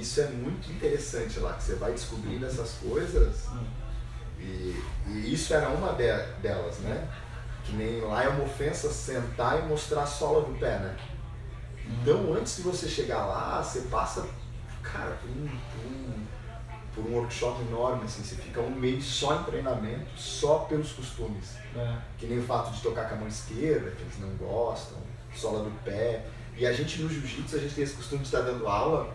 isso é muito interessante lá, que você vai descobrindo essas coisas e isso era uma delas, né? Que nem lá é uma ofensa sentar e mostrar a sola do pé, né? Então antes de você chegar lá, você passa, cara, por um workshop enorme, assim, você fica um mês só em treinamento, só pelos costumes. Que nem o fato de tocar com a mão esquerda, que eles não gostam, sola do pé. E a gente no jiu-jitsu, a gente tem esse costume de estar dando aula,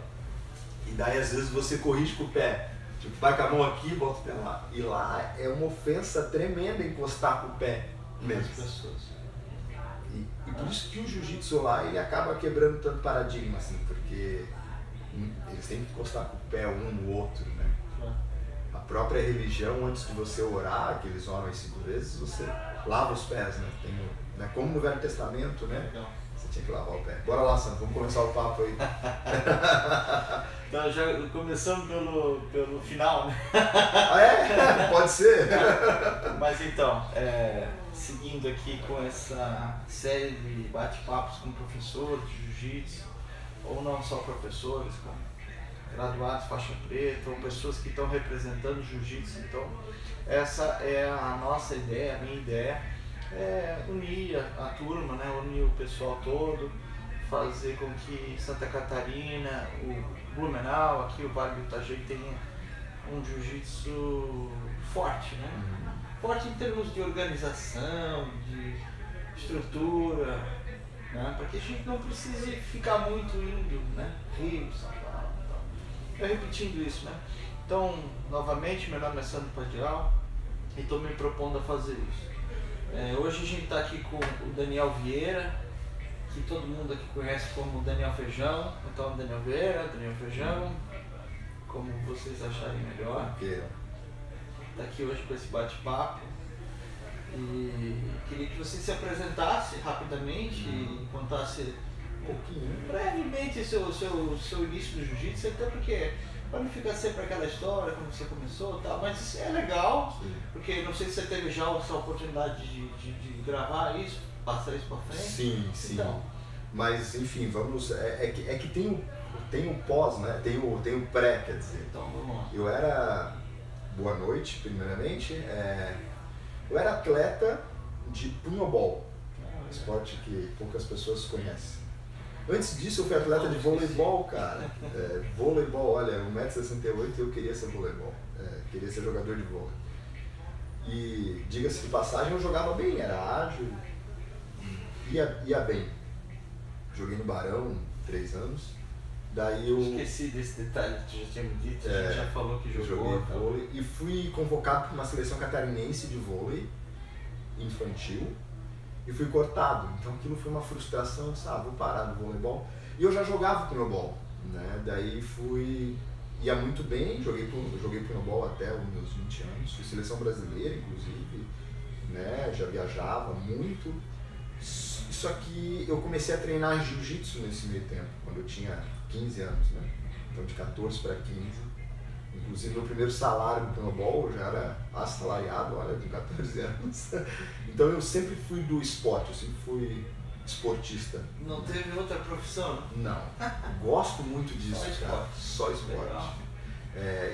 e daí às vezes você corrige com o pé. Tipo, vai com a mão aqui e bota o pé lá. E lá é uma ofensa tremenda encostar com o pé mesmo. E por isso que o jiu-jitsu lá, ele acaba quebrando tanto paradigma, assim, porque eles têm que encostar com o pé um no outro, né? A própria religião, antes de você orar, que eles oram 5 vezes, você lava os pés, né? Né? Como no Velho Testamento, né? Você tinha que lavar o pé. Bora lá, Sandro, vamos começar o papo aí. Então, já começamos pelo final, né? Ah, é? Pode ser. Mas então, seguindo aqui com essa série de bate-papos com professores de jiu-jitsu, ou não só professores, como graduados, faixa preta, ou pessoas que estão representando o jiu-jitsu. Então, essa é a nossa ideia, a minha ideia, é unir a turma, né? Unir o pessoal todo, fazer com que Santa Catarina, o Blumenau, aqui o Vale do Itajaí tenha um jiu-jitsu forte, né? Forte em termos de organização, de estrutura, né? Para que a gente não precise ficar muito indo, né? Rio, São Paulo, então. Eu repetindo isso, né? Então, novamente, meu nome é Sandro Padial e estou me propondo a fazer isso. Hoje a gente está aqui com o Daniel Vieira, que todo mundo aqui conhece como Daniel Feijão. Então, Daniel Vieira, Daniel Feijão, como vocês acharem melhor. Está aqui hoje com esse bate-papo. E queria que você se apresentasse rapidamente e contasse um pouquinho, brevemente, seu início no jiu-jitsu, até porque para não ficar sempre aquela história, como você começou e tal, mas isso é legal, porque não sei se você teve já essa oportunidade de gravar isso, passar isso para frente. Sim. Então. Mas enfim, vamos. É que tem o pós, né? Tem o pré, quer dizer. Então vamos lá. Eu era. Boa noite, primeiramente. Eu era atleta de punhobol, esporte que poucas pessoas conhecem. Antes disso, eu fui atleta de voleibol, cara. Voleibol, olha, 1,68 m e eu queria ser voleibol. Queria ser jogador de vôlei. E, diga-se de passagem, eu jogava bem, era ágil, ia bem. Joguei no Barão 3 anos. Daí eu esqueci desse detalhe que tu já tinha me dito, a gente já falou que jogou. Joguei vôlei e fui convocado para uma seleção catarinense de vôlei infantil e fui cortado. Então aquilo foi uma frustração, vou parar no voleibol. E eu já jogava punhobol, né? Daí ia muito bem, joguei punhobol até os meus 20 anos, fui seleção brasileira inclusive, né? Já viajava muito. Só que eu comecei a treinar jiu-jitsu nesse meio tempo, quando eu tinha 15 anos, né? Então de 14 para 15. Inclusive meu primeiro salário no punhobol já era assalariado, olha, com 14 anos. Então eu sempre fui do esporte, eu sempre fui esportista. Não teve outra profissão? Não. Gosto muito disso, Só esporte.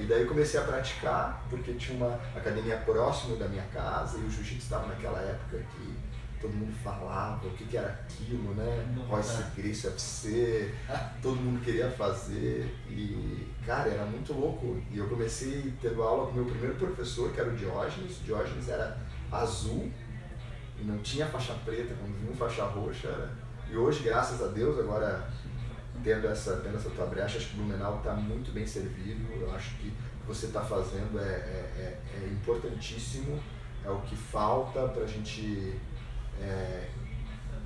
E daí eu comecei a praticar, porque tinha uma academia próximo da minha casa e o jiu-jitsu estava naquela época que todo mundo falava o que era aquilo, né? Royce Gracie UFC, todo mundo queria fazer e, cara, era muito louco. E eu comecei tendo aula com o meu primeiro professor, que era o Diógenes. O Diógenes era azul e não tinha faixa preta, quando vinha faixa roxa. E hoje, graças a Deus, agora tendo essa tua brecha, acho que o Blumenau está muito bem servido. Eu acho que o que você está fazendo é importantíssimo, é o que falta para a gente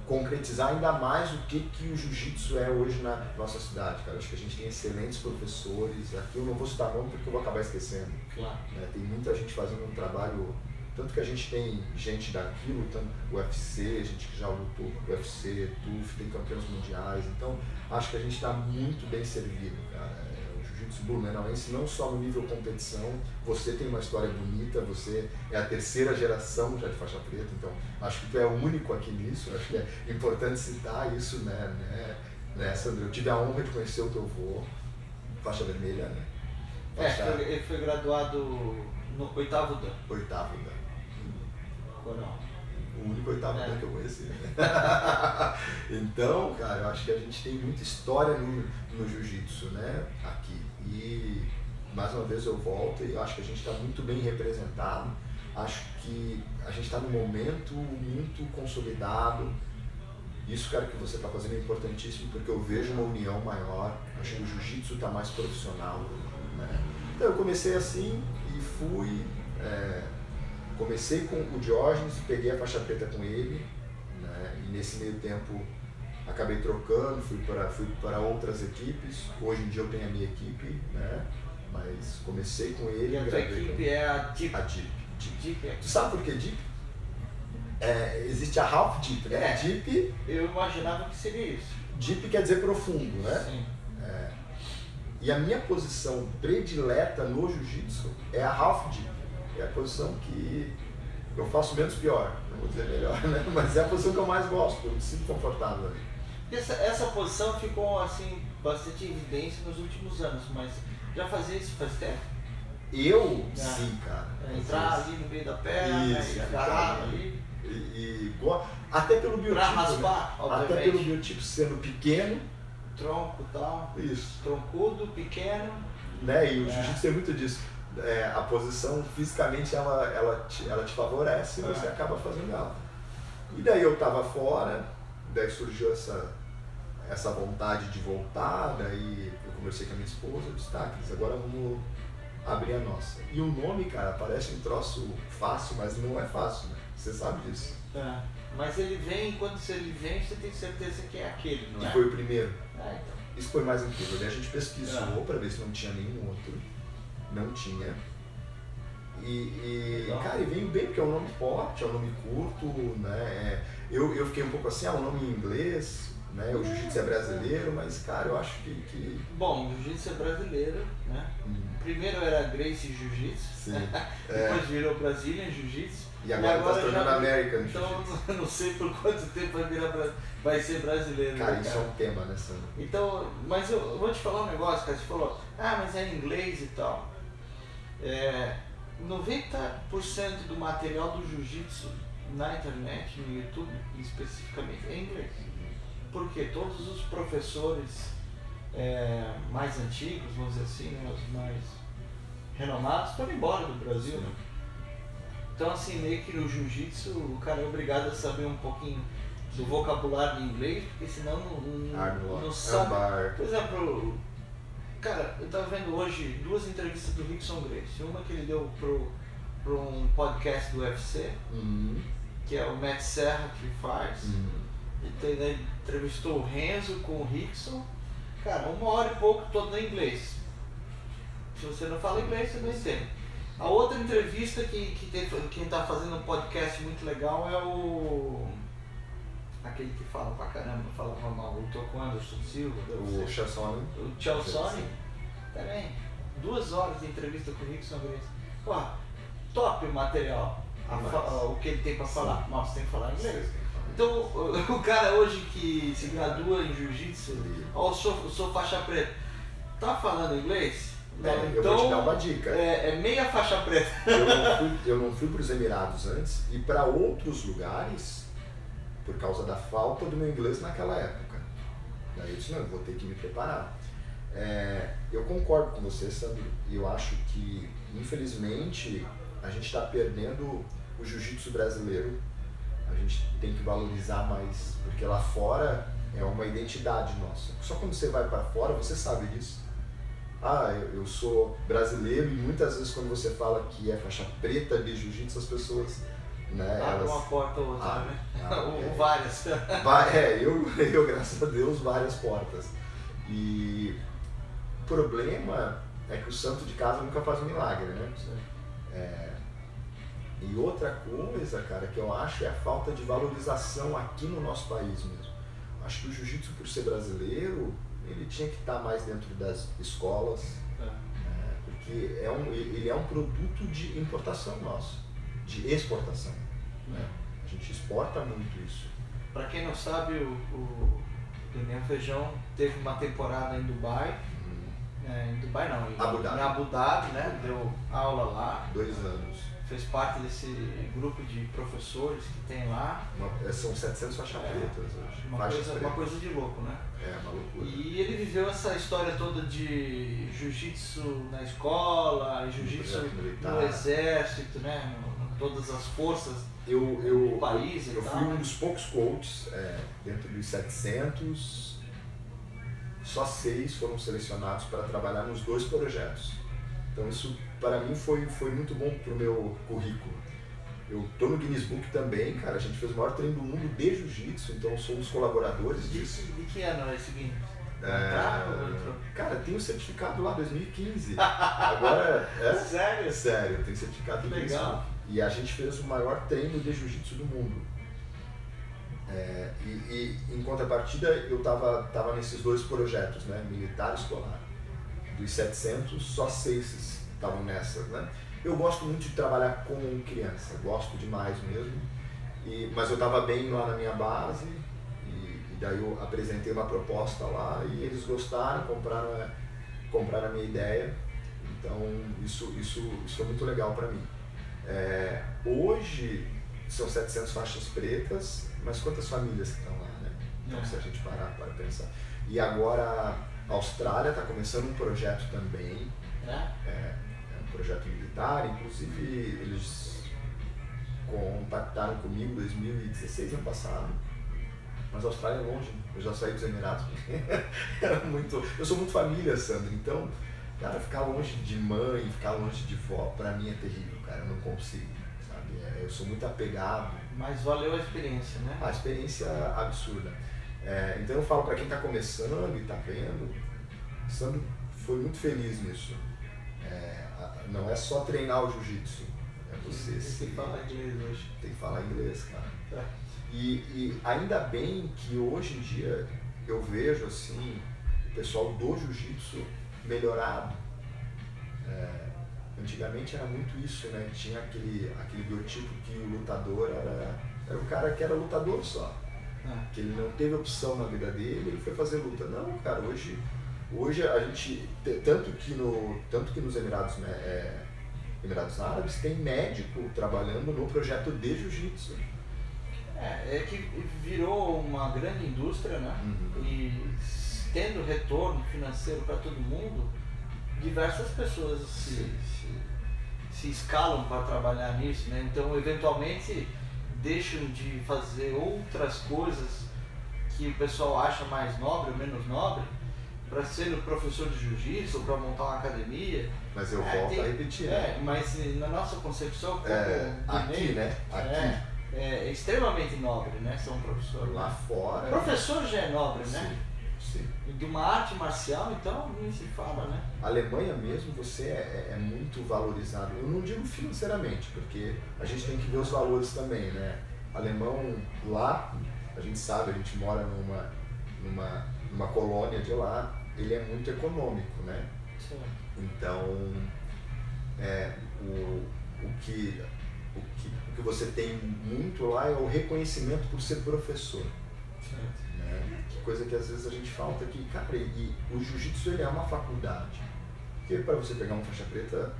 concretizar ainda mais o que o jiu-jitsu é hoje na nossa cidade, cara. Acho que a gente tem excelentes professores. Aqui eu não vou citar nome porque eu vou acabar esquecendo. Claro. Tem muita gente fazendo um trabalho, tanto que a gente tem gente daqui lutando UFC, gente que já lutou UFC, TUF, tem campeões mundiais. Então acho que a gente está muito bem servido, cara. O jiu-jitsu blumenauense, não só no nível competição, você tem uma história bonita, você é a 3ª geração já de faixa preta, então acho que tu é único aqui nisso, acho que é importante citar isso, né, Sandro? Eu tive a honra de conhecer o teu avô, faixa vermelha, né? Ele foi graduado no 8º Dan. 8º Dan. Coronel. O único 8º Dan que eu conheci. Né? Então, cara, eu acho que a gente tem muita história no jiu-jitsu, né? Aqui. E mais uma vez eu volto e eu acho que a gente está muito bem representado. Acho que a gente está num momento muito consolidado. Isso, cara, que você está fazendo é importantíssimo porque eu vejo uma união maior. Acho que o jiu-jitsu está mais profissional, né? Então eu comecei assim e fui. Comecei com o Diógenes, peguei a faixa preta com ele, né? E nesse meio tempo acabei trocando, fui para outras equipes. Hoje em dia eu tenho a minha equipe, né? Mas comecei com ele. E a tua equipe é a DIP? A DIP. DIP. Tu sabe por que DIP? Existe a Half DIP, né? DIP. Eu imaginava que seria isso. DIP quer dizer profundo, né? Sim. E a minha posição predileta no jiu-jitsu é a Half DIP. É a posição que eu faço menos pior, não vou dizer melhor, né? Mas é a posição que eu mais gosto, eu me sinto confortável ali. Essa posição ficou assim, bastante em evidência nos últimos anos, mas já fazia isso faz tempo? Sim, cara. Entrar ali no meio da perna, e agarrar ali. Até pelo biotipo. Pra raspar, né? obviamente. Até pelo biotipo sendo pequeno. Tronco e tal. Isso. Troncudo, pequeno. Né? E o jiu-jitsu tem muito disso. A posição fisicamente ela te favorece e você acaba fazendo ela. E daí eu tava fora, daí surgiu essa vontade de voltar, daí eu conversei com a minha esposa, eu disse, tá, Cris, agora vamos abrir a nossa. E o nome, cara, parece um troço fácil, mas não é fácil, né? Você sabe disso. Mas ele vem, quando ele vem, você tem certeza que é aquele, não é? Que foi o primeiro. Então. Isso foi mais incrível. Daí a gente pesquisou para ver se não tinha nenhum outro. Não tinha. Cara, e veio bem, porque é um nome forte, é um nome curto, né? Eu fiquei um pouco assim, um nome em inglês, né? O jiu-jitsu é brasileiro, mas, cara, eu acho que... Bom, o jiu-jitsu é brasileiro, né? Primeiro era Gracie Jiu-Jitsu, depois virou Brazilian Jiu-Jitsu. E agora tá se tornando American Então, eu não sei por quanto tempo vai ser brasileiro. Cara, isso é um tema, né, Sandro? Então, mas eu vou te falar um negócio, cara. Você falou, mas é em inglês e tal. 90% do material do jiu-jitsu na internet, no YouTube especificamente, é em inglês. Porque todos os professores mais antigos, vamos dizer assim, né, os mais renomados, foram embora do Brasil, né? Então, assim, meio que no jiu-jitsu o cara é obrigado a saber um pouquinho do vocabulário em inglês, porque senão não sabe. Por exemplo, cara, eu tava vendo hoje 2 entrevistas do Rickson Gracie. Uma que ele deu pro um podcast do UFC, que é o Matt Serra que faz. Ele entrevistou o Renzo com o Rickson. Cara, 1 hora e pouco todo em inglês. Se você não fala inglês, você não entende. A outra entrevista quem está fazendo um podcast muito legal é aquele que fala pra caramba, falava mal, lutou com o Anderson Silva. O Chassone. O Chassone também. 2 horas de entrevista com o Rickson Gracie. Pô, top o material, o que ele tem pra falar, mas tem que falar inglês. Então, o cara hoje que se gradua em jiu-jitsu, eu sou faixa preta, tá falando inglês? Então, eu vou te dar uma dica. É meia faixa preta. Eu não fui para os Emirados antes e para outros lugares por causa da falta do meu inglês naquela época. Daí eu disse, não, eu vou ter que me preparar. Eu concordo com você, Sandro, e eu acho que, infelizmente, a gente está perdendo o jiu-jitsu brasileiro. A gente tem que valorizar mais, porque lá fora é uma identidade nossa. Só quando você vai para fora, você sabe disso. Eu sou brasileiro, e muitas vezes quando você fala que é faixa preta de jiu-jitsu, as pessoas, né, abre uma porta ou outra, né? Ou várias. Eu, graças a Deus, várias portas. E o problema é que o santo de casa nunca faz um milagre, né? E outra coisa, cara, que eu acho é a falta de valorização aqui no nosso país mesmo. Acho que o jiu-jitsu, por ser brasileiro, ele tinha que estar mais dentro das escolas, porque ele é um produto de importação nosso, de exportação. A gente exporta muito isso. Para quem não sabe, o Daniel Feijão teve uma temporada em Dubai, Em Dubai não, em Abu Dhabi. Em Abu Dhabi, né? Deu aula lá. 2 anos. Fez parte desse grupo de professores que tem lá. São 700 faixas pretas hoje. Uma coisa de louco, né? É, uma loucura. E ele viveu essa história toda de jiu-jitsu na escola, jiu-jitsu no exército, né? Todas as forças do país e eu tal. fui um dos poucos coaches dentro dos 700. Só 6 foram selecionados para trabalhar nos 2 projetos. Então isso para mim foi muito bom pro meu currículo. Eu tô no Guinness Book também, cara. A gente fez o maior treino do mundo de jiu-jitsu, então somos colaboradores disso. De que ano é esse Guinness? Cara, tem o certificado lá, 2015. Agora, Sério? Sério, tem certificado do Guinness Book. E a gente fez o maior treino de jiu-jitsu do mundo. E em contrapartida, eu tava nesses 2 projetos, né? Militar e escolar. Dos 700, só 6 estavam nessas, né? Eu gosto muito de trabalhar com criança, gosto demais mesmo. Mas eu estava bem lá na minha base, e daí eu apresentei uma proposta lá e eles gostaram, compraram a minha ideia. Então isso foi muito legal para mim. Hoje são 700 faixas pretas, mas quantas famílias que estão lá, né? Então se a gente parar para pensar. E agora a Austrália está começando um projeto também. É um projeto militar, inclusive eles contactaram comigo em 2016, ano passado. Mas a Austrália é longe, eu já saí dos Emirados. Eu sou muito família, Sandro, então, cara, ficar longe de mãe, ficar longe de vó, pra mim é terrível, cara, eu não consigo, sabe? Eu sou muito apegado. Mas valeu a experiência, né? A experiência absurda. Então eu falo pra quem tá começando e tá vendo, Sandro foi muito feliz nisso. Não é só treinar o jiu-jitsu, você tem que falar inglês hoje. Tem que falar inglês, cara. E ainda bem que hoje em dia eu vejo assim, o pessoal do jiu-jitsu melhorado. Antigamente era muito isso, né? Tinha aquele biotipo que o lutador era o cara que era lutador só. Que ele não teve opção na vida dele, ele foi fazer luta. Não, cara, hoje a gente, tanto que nos Emirados, né, Emirados Árabes, tem médico trabalhando no projeto de jiu-jitsu. Que virou uma grande indústria, né? E tendo retorno financeiro para todo mundo, diversas pessoas se escalam para trabalhar nisso, né? Então, eventualmente, deixam de fazer outras coisas que o pessoal acha mais nobre ou menos nobre, para ser o professor de jiu-jitsu ou para montar uma academia. Mas eu volto a repetir, né? Mas na nossa concepção, aqui, né? Aqui. É extremamente nobre, né? Ser um professor. Lá fora. Professor já é nobre, né? Sim. E de uma arte marcial, então, nem se fala, né? A Alemanha mesmo, você é muito valorizado. Eu não digo financeiramente, porque a gente tem que ver os valores também, né? Alemão lá, a gente sabe, a gente mora numa colônia de lá, ele é muito econômico, né? Sim. Então, o que você tem muito lá é o reconhecimento por ser professor. Né? Que coisa que às vezes a gente falta aqui. Cara, e o jiu-jitsu ele é uma faculdade. Porque para você pegar uma faixa preta,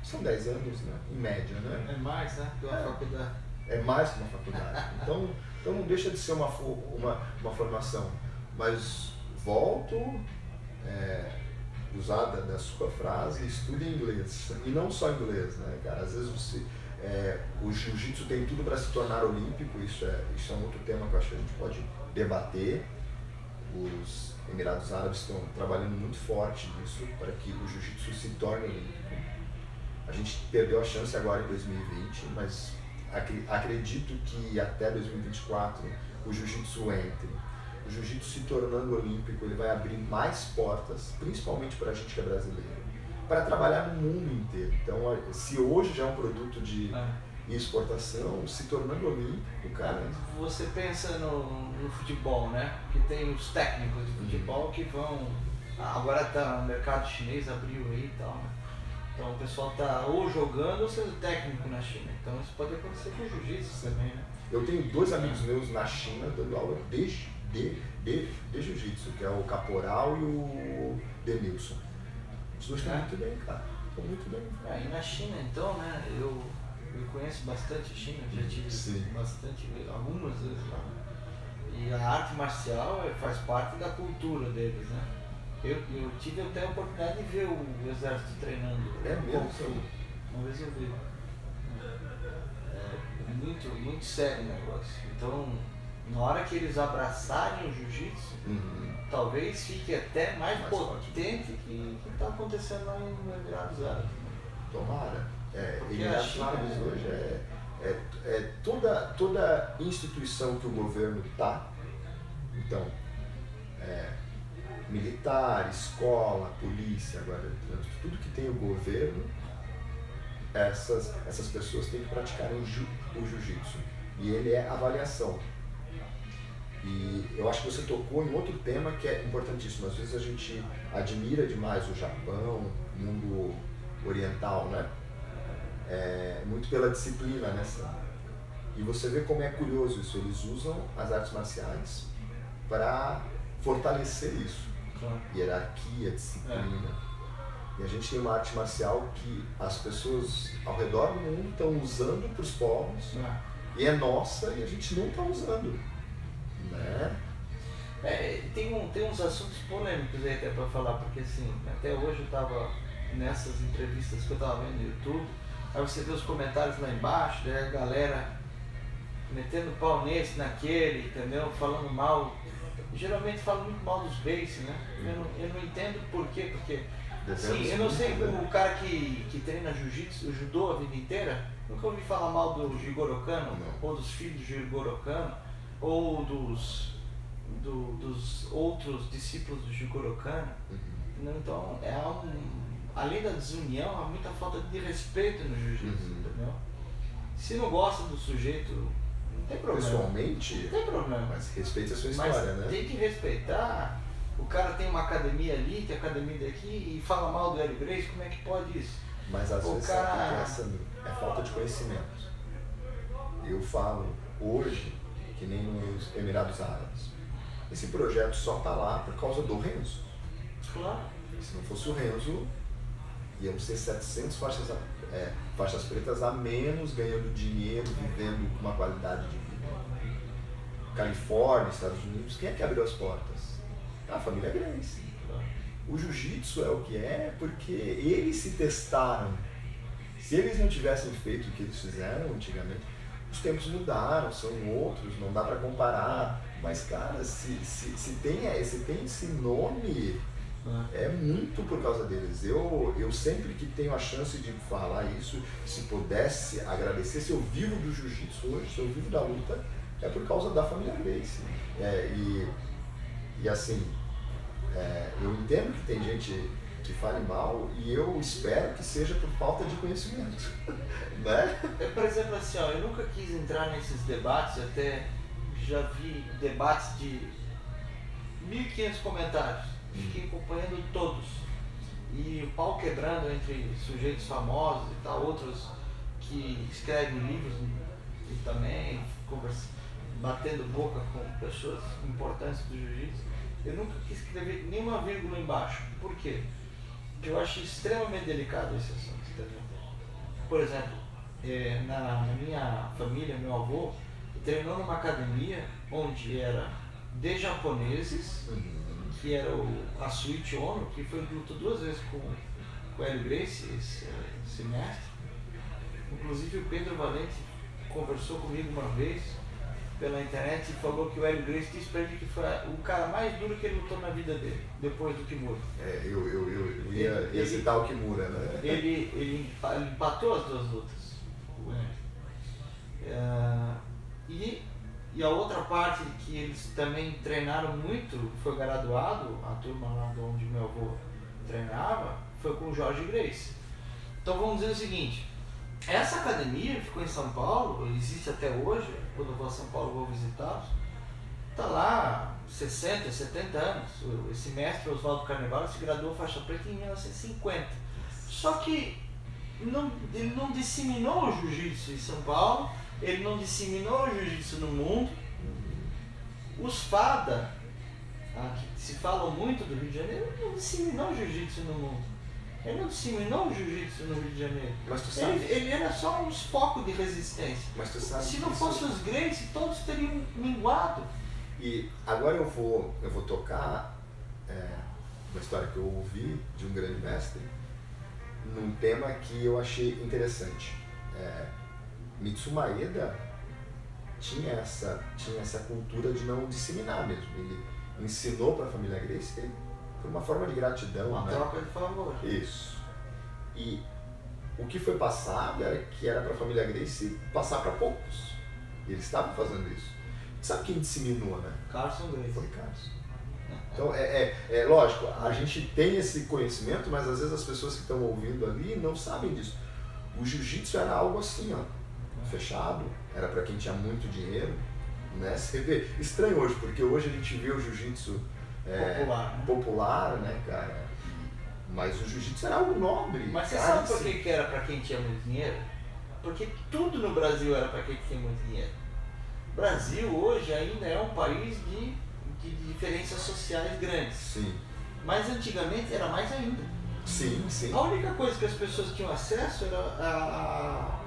são 10 anos, né? Em média, né? É mais, né? Que uma faculdade. É mais que uma faculdade. Então não deixa de ser uma formação. Mas volto, usar da sua frase, estude inglês. E não só inglês, né, cara? Às vezes o jiu-jitsu tem tudo para se tornar olímpico, isso é um outro tema que eu acho que a gente pode debater. Os Emirados Árabes estão trabalhando muito forte nisso para que o jiu-jitsu se torne olímpico. A gente perdeu a chance agora em 2020, mas acredito que até 2024 o jiu-jitsu entre. O jiu-jitsu se tornando olímpico, ele vai abrir mais portas, principalmente para a gente que é brasileiro, para trabalhar no mundo inteiro. Então, se hoje já é um produto de exportação, se tornando olímpico, cara... Você pensa no futebol, né? Que tem os técnicos de futebol que vão... Agora tá no mercado chinês, abriu aí e tal, né? Então o pessoal tá ou jogando ou sendo técnico na China. Então isso pode acontecer com o jiu-jitsu também, né? Eu tenho 2 amigos meus na China dando aula de jiu-jitsu, que é o Caporal e o Denilson. pessoas estão muito bem, cara. Estão muito bem. E na China, então, né? Eu conheço bastante a China, já tive algumas vezes lá. E a arte marcial faz parte da cultura deles, né? Eu tive até a oportunidade de ver o exército treinando. É mesmo? Uma vez eu vi. É muito, muito sério o negócio. Então, na hora que eles abraçarem o jiu-jitsu, talvez fique até mais potente que está acontecendo lá em Emirados Árabes. Tomara. Emirados Árabes hoje toda instituição que o governo está, então, militar, escola, polícia, agora tudo que tem o governo, essas pessoas têm que praticar o jiu-jitsu. E ele é avaliação. E eu acho que você tocou em outro tema que é importantíssimo. Às vezes a gente admira demais o Japão, o mundo oriental, né? Muito pela disciplina, né? E você vê como é curioso isso. Eles usam as artes marciais para fortalecer isso. Hierarquia, disciplina. E a gente tem uma arte marcial que as pessoas ao redor do mundo estão usando para os povos. E é nossa e a gente não está usando. Né? Tem uns assuntos polêmicos aí até para falar, porque assim, até hoje eu estava nessas entrevistas que eu estava vendo no YouTube, aí você vê os comentários lá embaixo, daí a galera metendo pau nesse, naquele, entendeu? Falando mal, geralmente falam muito mal dos base, né? Eu não entendo por quê, porque sim, eu não sei o cara que treina jiu-jitsu, judô a vida inteira, nunca ouvi falar mal do Jigoro Kano, ou dos filhos do Jigoro Kano, ou dos outros discípulos do Jigoro Kano. Então, além da desunião, há muita falta de respeito no jiu-jitsu, entendeu? Se não gosta do sujeito, não tem problema. Pessoalmente, não tem problema. Mas respeita a sua história, né? Tem que respeitar. O cara tem uma academia ali, tem academia daqui, e fala mal do Hélio Gracie, como é que pode isso? Mas às vezes é falta de conhecimento. Eu falo hoje, que nem nos Emirados Árabes. Esse projeto só está lá por causa do Renzo. Claro. Se não fosse o Renzo, iam ser 700 faixas pretas a menos, ganhando dinheiro, vivendo com uma qualidade de vida. Califórnia, Estados Unidos, quem é que abriu as portas? A família Gracie. O jiu-jitsu é o que é porque eles se testaram. Se eles não tivessem feito o que eles fizeram antigamente, os tempos mudaram, são outros, não dá para comparar. Mas, cara, se tem esse nome, é muito por causa deles. Eu sempre que tenho a chance de falar isso, se pudesse agradecer, se eu vivo do jiu-jitsu hoje, se eu vivo da luta, é por causa da família Gracie. E assim, eu entendo que tem gente que fale mal e eu espero que seja por falta de conhecimento, né? Por exemplo, assim, eu nunca quis entrar nesses debates, até já vi debates de 1.500 comentários, fiquei acompanhando todos, e o pau quebrando entre sujeitos famosos e tal, outros que escrevem livros e também batendo boca com pessoas importantes do jiu-jitsu. Eu nunca quis escrever nenhuma vírgula embaixo. Por quê? Porque eu acho extremamente delicado esse assunto, entendeu? Por exemplo, na minha família, meu avô treinou numa academia onde era de japoneses, que era a Suichi Ono, que foi lutou 2 vezes com o Hélio Gracie, esse mestre. Inclusive o Pedro Valente conversou comigo uma vez pela internet e falou que o Hélio Gracie disse pra ele que foi o cara mais duro que ele lutou na vida dele, depois do Kimura. Eu ia citar o Kimura, né? Ele empatou as 2 lutas. E a outra parte que eles também treinaram muito, foi graduado, a turma lá de onde meu avô treinava, foi com o Jorge Gracie. Então vamos dizer o seguinte, essa academia ficou em São Paulo, existe até hoje, quando eu vou a São Paulo vou visitá-los, está lá 60, 70 anos. Esse mestre Oswaldo Carnevale se graduou faixa preta em 1950. Só que ele não disseminou o jiu-jitsu em São Paulo, ele não disseminou o jiu-jitsu no mundo. Os FADA, que se falam muito do Rio de Janeiro, não disseminou o jiu-jitsu no mundo. Ele não disseminou o jiu-jitsu no Rio de Janeiro. Mas tu sabe. Ele era só uns focos de resistência. Mas tu sabe se não fossem os Gracie, todos teriam minguado. E agora eu vou tocar uma história que eu ouvi de um grande mestre num tema que eu achei interessante. Mitsu Maeda tinha essa cultura de não disseminar mesmo. Ele ensinou para a família Gracie por uma forma de gratidão. Uma troca de favor. Isso. E o que foi passado era para a família Gracie passar para poucos. E eles estavam fazendo isso. Sabe quem disseminou, né? Carson Gracie. Foi Carson. Então, lógico, a gente tem esse conhecimento, mas às vezes as pessoas que estão ouvindo ali não sabem disso. O jiu-jitsu era algo assim, ó, fechado, era para quem tinha muito dinheiro, né? Você vê, estranho hoje, porque hoje a gente vê o jiu-jitsu popular, né, cara? Mas o jiu-jitsu era algo nobre. Mas você sabe por que era para quem tinha muito dinheiro? Porque tudo no Brasil era para quem tinha muito dinheiro. O Brasil hoje ainda é um país de diferenças sociais grandes. Sim. Mas antigamente era mais ainda. Sim, sim. A única coisa que as pessoas tinham acesso era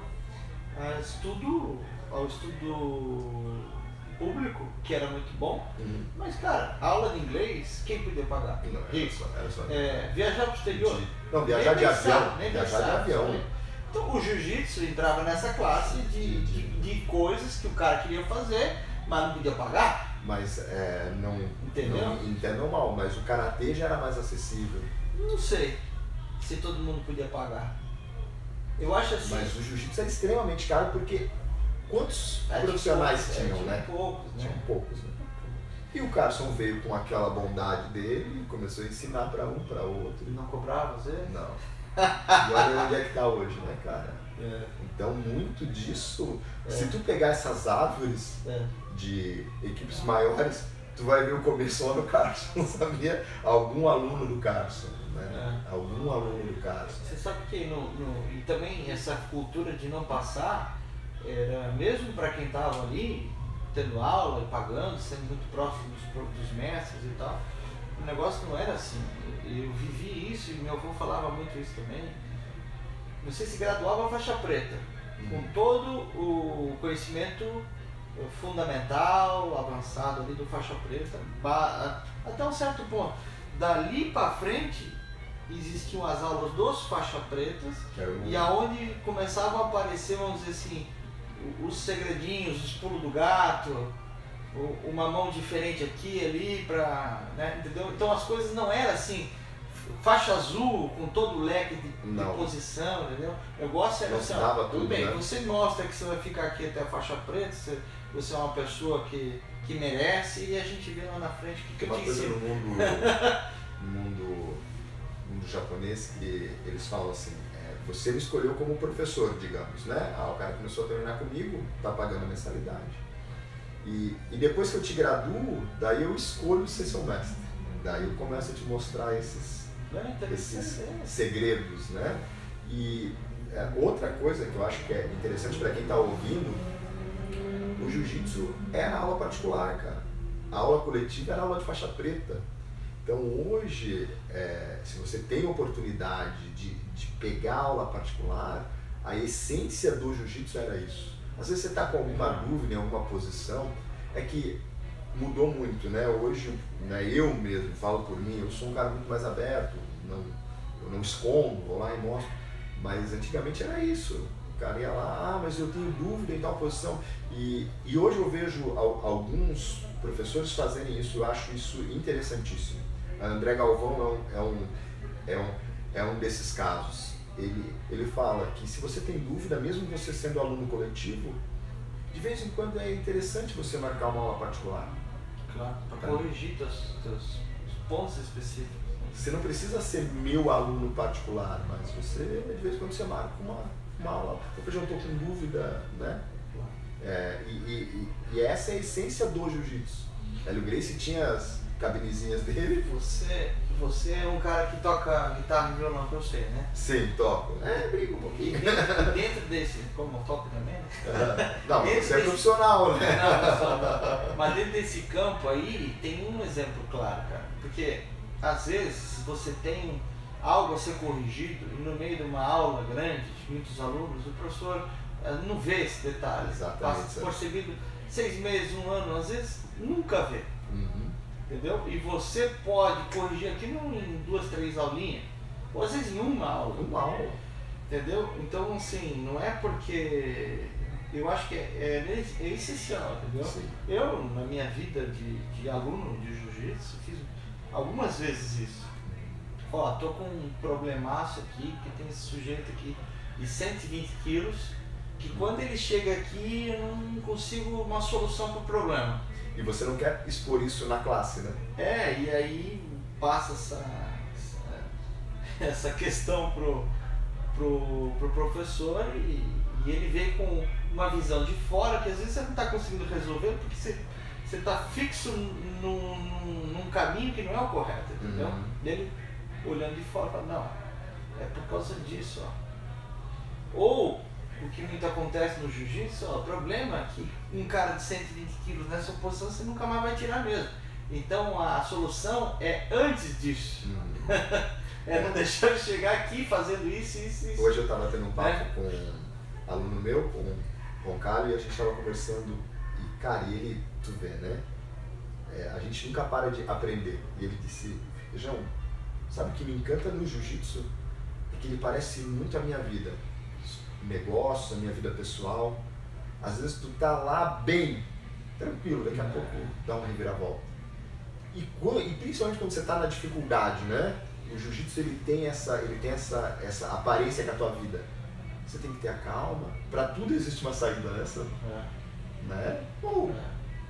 ao estudo público, que era muito bom. Uhum. Mas, cara, aula de inglês, quem podia pagar? Não, era só viajar para o exterior? Não, viajar de avião. Viajar de avião. Então, o jiu-jitsu entrava nessa classe de coisas que o cara queria fazer, mas não podia pagar. Mas entendeu? Não entendam mal, mas o karatê já era mais acessível. Não sei se todo mundo podia pagar. Eu acho assim. Mas o jiu-jitsu era extremamente caro porque quantos profissionais tinham, né? Poucos, né? Tinham poucos, né? E o Carson veio com aquela bondade dele e começou a ensinar para um, para outro. Não cobrava você? Não. E olha onde é que tá hoje, né, cara? Então, muito disso, se tu pegar essas árvores de equipes maiores, tu vai ver o começo lá no Carson, sabia? Algum aluno do Carson, né? Algum aluno do Carson. Você sabe que e também essa cultura de não passar, era mesmo para quem estava ali, tendo aula e pagando, sendo muito próximo dos mestres e tal, o negócio não era assim. Eu vivi isso e meu avô falava muito isso também. Você se graduava a faixa preta, com todo o conhecimento fundamental, avançado ali do faixa preta, até um certo ponto. Dali para frente existiam as aulas dos faixa pretas e aonde começavam a aparecer, vamos dizer assim, os segredinhos, os pulos do gato, uma mão diferente aqui, ali, né, entendeu? Então as coisas não eram assim, faixa azul com todo o leque de posição, entendeu? O negócio era assim, tudo bem, né? Você mostra que você vai ficar aqui até a faixa preta, você é uma pessoa que merece e a gente vê lá na frente o que eu te ensino. No mundo japonês que eles falam assim, você me escolheu como professor, digamos, né? O cara começou a treinar comigo, tá pagando a mensalidade. E depois que eu te graduo, daí eu escolho ser seu mestre. Daí eu começo a te mostrar esses segredos, né? E outra coisa que eu acho que é interessante para quem está ouvindo, o jiu-jitsu era aula particular, cara. A aula coletiva era aula de faixa preta. Então hoje, se você tem a oportunidade de pegar aula particular, a essência do jiu-jitsu era isso. Às vezes você está com alguma dúvida em alguma posição, é que mudou muito, né? Hoje, né, eu mesmo falo por mim, eu sou um cara muito mais aberto, eu não escondo, vou lá e mostro, mas antigamente era isso. O cara ia lá, mas eu tenho dúvida em tal posição. E hoje eu vejo alguns professores fazerem isso, eu acho isso interessantíssimo. André Galvão é um desses casos. Ele fala que se você tem dúvida, mesmo você sendo aluno coletivo, de vez em quando é interessante você marcar uma aula particular. Claro, para corrigir teus pontos específicos. Você não precisa ser meu aluno particular, mas você, de vez em quando, você marca uma aula. Eu já estou com dúvida, né? E essa é a essência do jiu-jitsu. O Gracie tinha as cabinezinhas dele. Você é um cara que toca guitarra e violão, que eu sei, né? Sim, toco. Brigo um pouquinho. E dentro desse, como eu toco também, né? Não, você é profissional, né? Não, mas dentro desse campo aí tem um exemplo claro, cara. Porque às vezes você tem algo a ser corrigido e no meio de uma aula grande, de muitos alunos, o professor não vê esse detalhe. Exatamente. Passa percebido 6 meses, 1 ano, às vezes nunca vê. Entendeu? E você pode corrigir aquilo em 2, 3 aulinhas, ou às vezes em uma aula. Uma aula. Entendeu? Então, assim, não é porque... Eu acho que é essencial, entendeu? Sim. Eu, na minha vida de aluno de jiu-jitsu, fiz algumas vezes isso. Ó, tô com um problemaço aqui, que tem esse sujeito aqui de 120 quilos, que quando ele chega aqui eu não consigo uma solução para o problema. E você não quer expor isso na classe, né? E aí passa essa questão pro professor e ele vem com uma visão de fora que às vezes você não está conseguindo resolver porque você está fixo num caminho que não é o correto, entendeu? E ele olhando de fora fala, não, é por causa disso, ó. Ou o que muito acontece no jiu-jitsu, o problema é que um cara de 120 quilos nessa posição você nunca mais vai tirar mesmo. Então a solução é antes disso. É não deixar ele chegar aqui fazendo isso. Hoje eu estava tendo um papo com um aluno meu, com o Caio, e a gente estava conversando, e cara, ele, tu vê, né? A gente nunca para de aprender. E ele disse, João, sabe o que me encanta no jiu-jitsu? É que ele parece muito a minha vida. Negócio, a minha vida pessoal. Às vezes tu tá lá bem, tranquilo, daqui a pouco dá uma reviravolta. E principalmente quando você tá na dificuldade, né? O jiu-jitsu ele tem essa aparência com a tua vida. Você tem que ter a calma. Para tudo existe uma saída nessa, né? Ou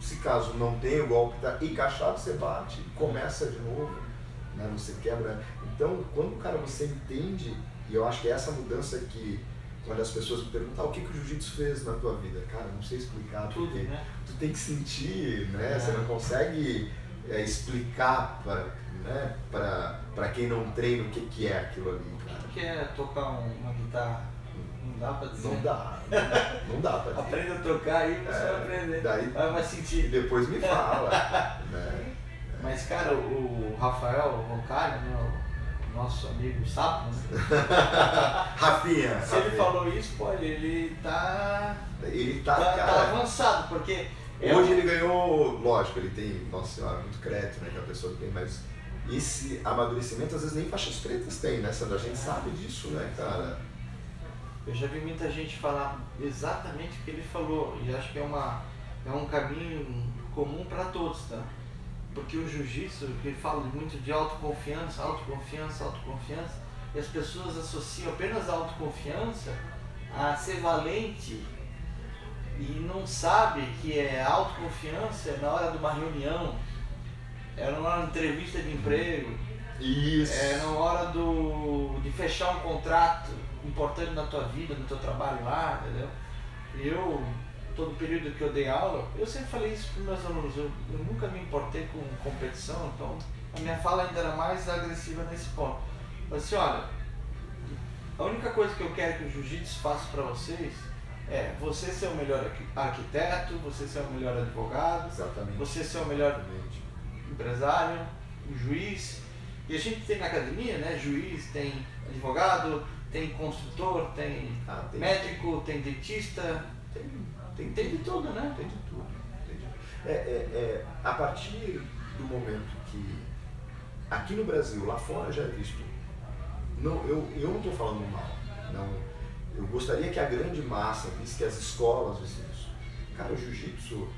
se caso não tem, o golpe tá encaixado, você bate, começa de novo, né? Você quebra. Então, quando você entende, e eu acho que é essa mudança que quando as pessoas me perguntam o que o jiu-jitsu fez na tua vida, cara, não sei explicar, tudo, porque né? Tu tem que sentir, né? Você não consegue explicar para quem não treina o que é aquilo ali, cara. O que é tocar uma guitarra? Não dá pra dizer. Não dá pra dizer. Aprenda a tocar aí, você vai aprender. Daí, vai sentir. E depois me fala. Né? Mas, cara, o Rafael Roncalho, né, o nosso amigo sapo, né? Rafinha. Se ele falou isso, pô, ele tá cara, avançado, porque... Hoje ele ganhou, lógico, ele tem, nossa senhora, muito crédito, né, que a pessoa tem, mas esse amadurecimento às vezes nem faixas pretas tem, né, Sandra? A gente sabe disso, né, cara? Eu já vi muita gente falar exatamente o que ele falou, e acho que é um caminho comum para todos, tá? Porque o jiu-jitsu, ele fala muito de autoconfiança, e as pessoas associam apenas a autoconfiança a ser valente e não sabe que é autoconfiança na hora de uma reunião, é na hora de entrevista de emprego, isso. É na hora de fechar um contrato importante na tua vida, no teu trabalho lá, entendeu? Eu, todo período que eu dei aula, eu sempre falei isso para os meus alunos, eu nunca me importei com competição, então a minha fala ainda era mais agressiva nesse ponto. Mas assim, olha, a única coisa que eu quero que o jiu-jitsu faça para vocês é você ser o melhor arquiteto, você ser o melhor advogado, exatamente, você ser o melhor empresário, o juiz. E a gente tem na academia, né, juiz, tem advogado, tem construtor, tem médico, tem dentista, tem de tudo, né? Tem de tudo. A partir do momento que aqui no Brasil, lá fora já é visto, eu não estou falando mal, não, eu gostaria que a grande massa visse, que as escolas vissem isso. Cara, o jiu-jitsu,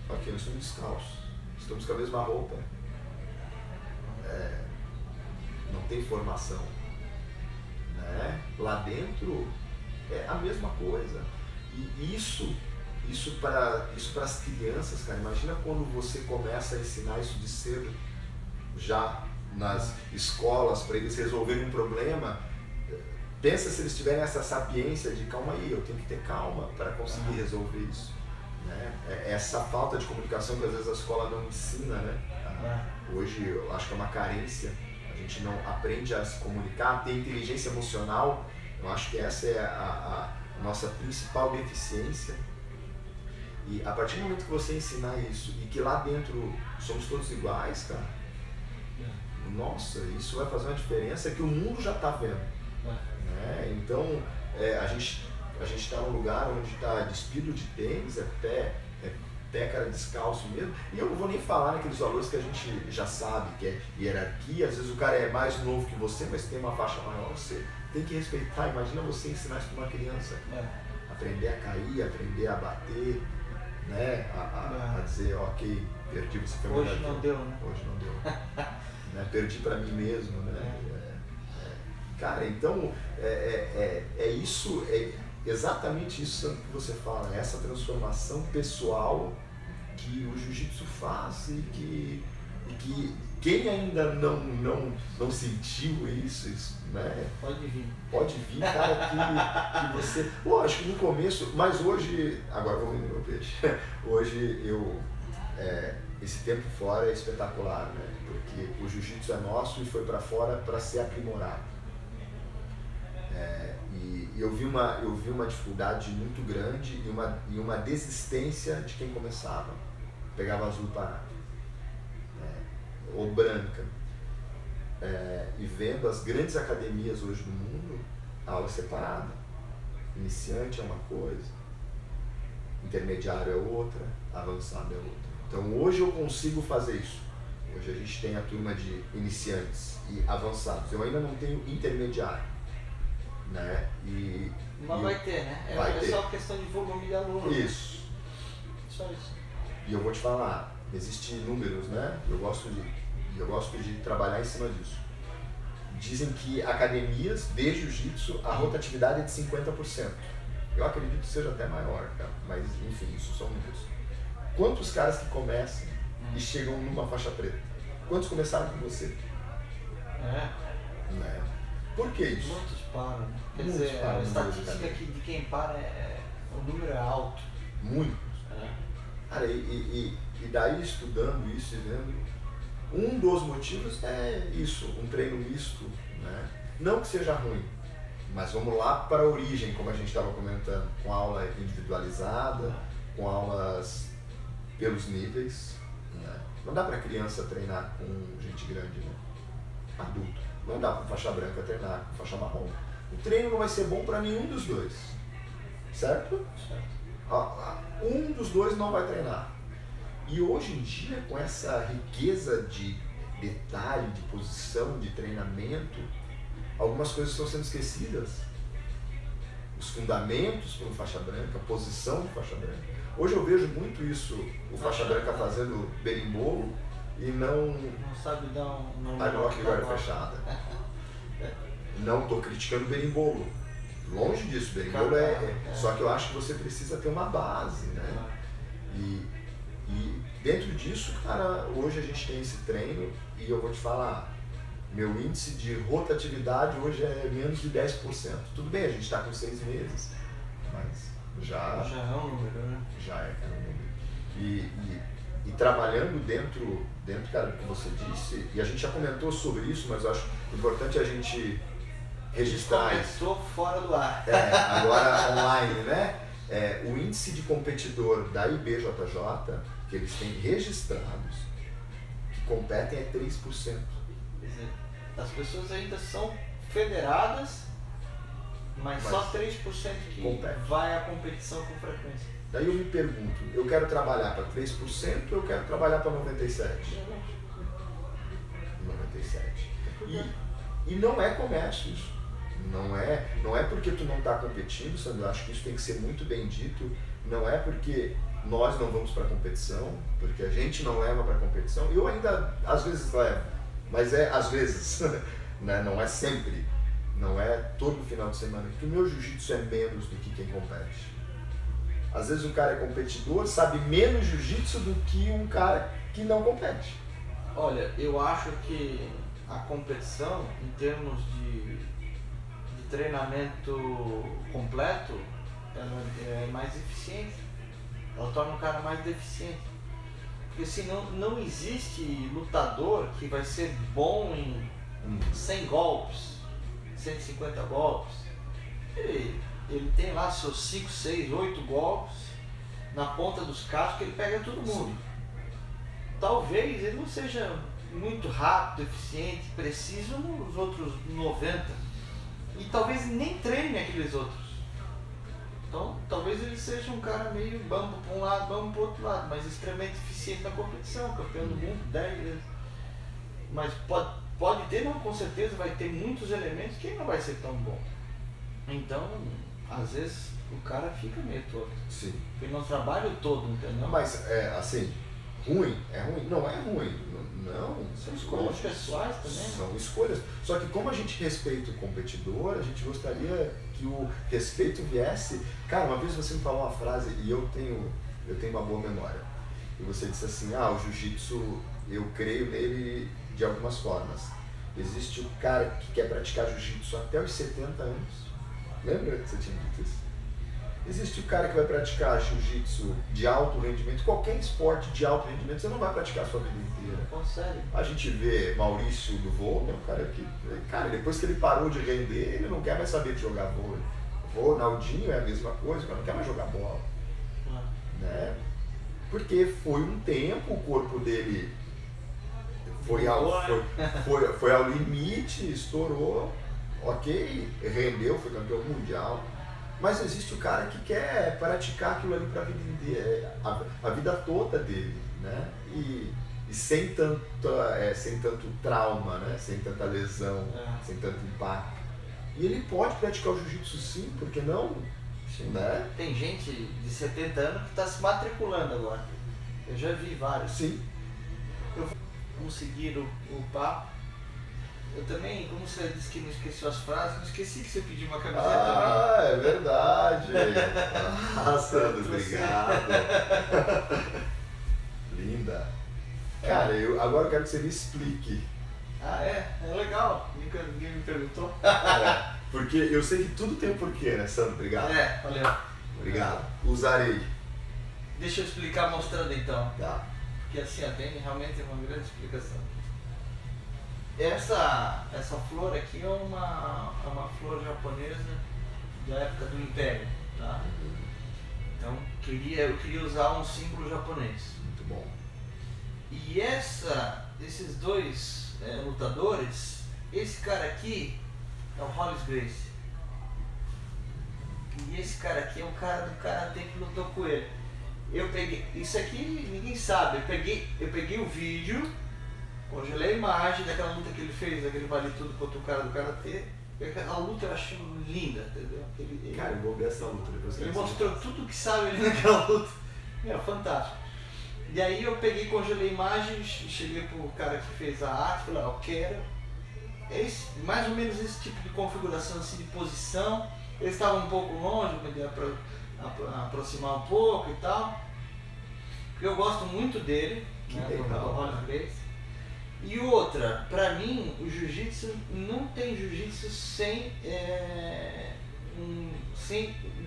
aqui nós estamos descalços, estamos com a mesma roupa, não tem formação, né? Lá dentro é a mesma coisa. E isso para as crianças, cara, imagina quando você começa a ensinar isso de cedo, já nas escolas, para eles resolverem um problema. Pensa se eles tiverem essa sapiência de calma aí, eu tenho que ter calma para conseguir resolver isso, né? Essa falta de comunicação que às vezes a escola não ensina, né? Hoje eu acho que é uma carência, a gente não aprende a se comunicar, a ter inteligência emocional. Eu acho que essa é a nossa principal deficiência. E a partir do momento que você ensinar isso e que lá dentro somos todos iguais, cara, nossa, isso vai fazer uma diferença que o mundo já está vendo. Né? Então, a gente está num lugar onde está despido de tênis, até cara descalço mesmo, e eu não vou nem falar naqueles valores que a gente já sabe, que é hierarquia. Às vezes o cara é mais novo que você, mas tem uma faixa maior, você tem que respeitar. Imagina você ensinar isso para uma criança, aprender a cair, aprender a bater, né? a dizer, ok, perdi, você foi hoje não deu, né? Hoje não deu. Né? Perdi para mim mesmo, né? Cara, então é isso, é exatamente isso que você fala, essa transformação pessoal que o jiu-jitsu faz e que quem ainda não sentiu isso, né? Pode vir, cara, que você... Lógico, no começo, mas hoje, agora vou vender meu peixe, hoje esse tempo fora é espetacular, né? Porque o jiu-jitsu é nosso e foi para fora para ser aprimorado. E eu vi uma dificuldade muito grande e uma desistência de quem começava. Pegava azul parado, ou branca. E vendo as grandes academias hoje do mundo, aula separada. Iniciante é uma coisa, intermediário é outra, avançado é outra. Então hoje eu consigo fazer isso. Hoje a gente tem a turma de iniciantes e avançados. Eu ainda não tenho intermediário. Né? Mas vai ter, né? É só questão de volume de alunos. Isso. Só isso. E eu vou te falar, existem números, né? Eu gosto de trabalhar em cima disso. Dizem que academias de jiu-jitsu, a rotatividade é de 50%. Eu acredito que seja até maior, cara. Mas enfim, isso são números. Quantos caras que começam e chegam numa faixa preta? Quantos começaram com você? Né? Por que isso? Muitos param, né? Quer dizer, a estatística de quem para o número é alto. Muitos. Cara, e daí estudando isso e vendo, um dos motivos é isso, um treino misto, né? Não que seja ruim, mas vamos lá para a origem, como a gente estava comentando, com aula individualizada, com aulas pelos níveis, né? Não dá para criança treinar com gente grande, né? Adulto. Não dá para faixa branca treinar com faixa marrom. O treino não vai ser bom para nenhum dos dois. Certo? Um dos dois não vai treinar. E hoje em dia, com essa riqueza de detalhe, de posição, de treinamento, algumas coisas estão sendo esquecidas. Os fundamentos para o faixa branca, a posição do faixa branca. Hoje eu vejo muito isso, o faixa branca fazendo berimbolo e não sabe dar um armlock de guarda fechada. Não estou criticando o berimbolo. Longe disso, berimbolo só que eu acho que você precisa ter uma base, né? E dentro disso, cara, hoje a gente tem esse treino e eu vou te falar, meu índice de rotatividade hoje é menos de 10%. Tudo bem, a gente está com 6 meses, mas já é um número, né? Já é um número. E trabalhando dentro, cara, do que você disse, e a gente já comentou sobre isso, mas eu acho importante a gente registrar isso. Estou fora do ar. Agora online, né? O índice de competidor da IBJJ, que eles têm registrados, que competem é 3%. Quer dizer, as pessoas ainda são federadas, mas só 3% que compete. Vai à competição com frequência. Daí eu me pergunto, eu quero trabalhar para 3% ou eu quero trabalhar para 97%? 97%. E não é comércio isso. Não é porque tu não está competindo, Sandro, eu acho que isso tem que ser muito bem dito. Não é porque nós não vamos para a competição, porque a gente não leva para a competição. Eu ainda, às vezes, levo, mas às vezes, né? Não é sempre. Não é todo final de semana. Porque o meu jiu-jitsu é menos do que quem compete. Às vezes o cara é competidor, sabe menos jiu-jitsu do que um cara que não compete. Olha, eu acho que a competição, em termos de treinamento completo, ela é mais eficiente. Ela torna o cara mais deficiente. Porque senão não existe lutador que vai ser bom em 100 golpes, 150 golpes. Ele tem lá seus 5, 6, 8 golpes na ponta dos cascos que ele pega todo mundo. Talvez ele não seja muito rápido, eficiente, preciso nos outros 90. E talvez nem treine aqueles outros. Então, talvez ele seja um cara meio bambo para um lado, bambo para o outro lado, mas extremamente eficiente na competição, campeão do mundo, 10 vezes. Mas pode ter, não, com certeza vai ter muitos elementos que ele não vai ser tão bom. Então, às vezes, o cara fica meio torto. Sim. Porque não trabalha o todo, entendeu? Mas, assim, ruim? É ruim? Não é ruim. Não, são escolhas pessoais também. São escolhas. Só que como a gente respeita o competidor, a gente gostaria que o respeito viesse... Cara, uma vez você me falou uma frase, e eu tenho uma boa memória. E você disse assim, o jiu-jitsu, eu creio nele de algumas formas. Existe o cara que quer praticar jiu-jitsu até os 70 anos. Lembra que você tinha dito isso? Existe o cara que vai praticar jiu-jitsu de alto rendimento, qualquer esporte de alto rendimento, você não vai praticar a sua vida inteira. Consegue. A gente vê Maurício do vôlei, um cara que, depois que ele parou de render, ele não quer mais saber de jogar vôlei. O Ronaldinho é a mesma coisa, mas não quer mais jogar bola. Né? Porque foi um tempo, o corpo dele foi ao limite, estourou, ok, rendeu, foi campeão mundial. Mas existe o cara que quer praticar aquilo ali para a vida inteira, a vida toda dele, né? E sem tanto trauma, né? Sem tanta lesão, sem tanto impacto. E ele pode praticar o jiu-jitsu sim, por que não? Sim. Né? Tem gente de 70 anos que está se matriculando agora. Eu já vi vários. Sim. Vamos seguir o papo. Eu também, como você disse que não esqueceu as frases, não esqueci que você pediu uma camiseta também. É verdade. Sandro, obrigado. Linda. Cara, agora eu quero que você me explique. É legal. Ninguém me perguntou. Porque eu sei que tudo tem um porquê, né, Sandro? Obrigado. Valeu. Obrigado. Usarei. Deixa eu explicar mostrando então. Tá. Porque assim, tem realmente uma grande explicação. Essa flor aqui é uma flor japonesa da época do Império, tá? Então eu queria usar um símbolo japonês. Muito bom. E esses dois lutadores, esse cara aqui é o Hollis Gracie. E esse cara aqui é o cara do karatê que lutou com ele. Eu peguei, isso aqui ninguém sabe, eu peguei o vídeo, congelei a imagem daquela luta que ele fez, aquele vale tudo contra o cara do karatê. A luta eu achei linda, entendeu? Cara, eu vou ver essa luta depois. Ele mostrou tudo que sabe ali naquela luta. Fantástico. E aí eu peguei, congelei a imagem, cheguei pro cara que fez a arte, falei, eu quero. Mais ou menos esse tipo de configuração assim, de posição. Eles estavam um pouco longe, podia aproximar um pouco e tal. Porque eu gosto muito dele, do Hollis Gracie. E outra, pra mim, o jiu-jitsu não tem jiu-jitsu sem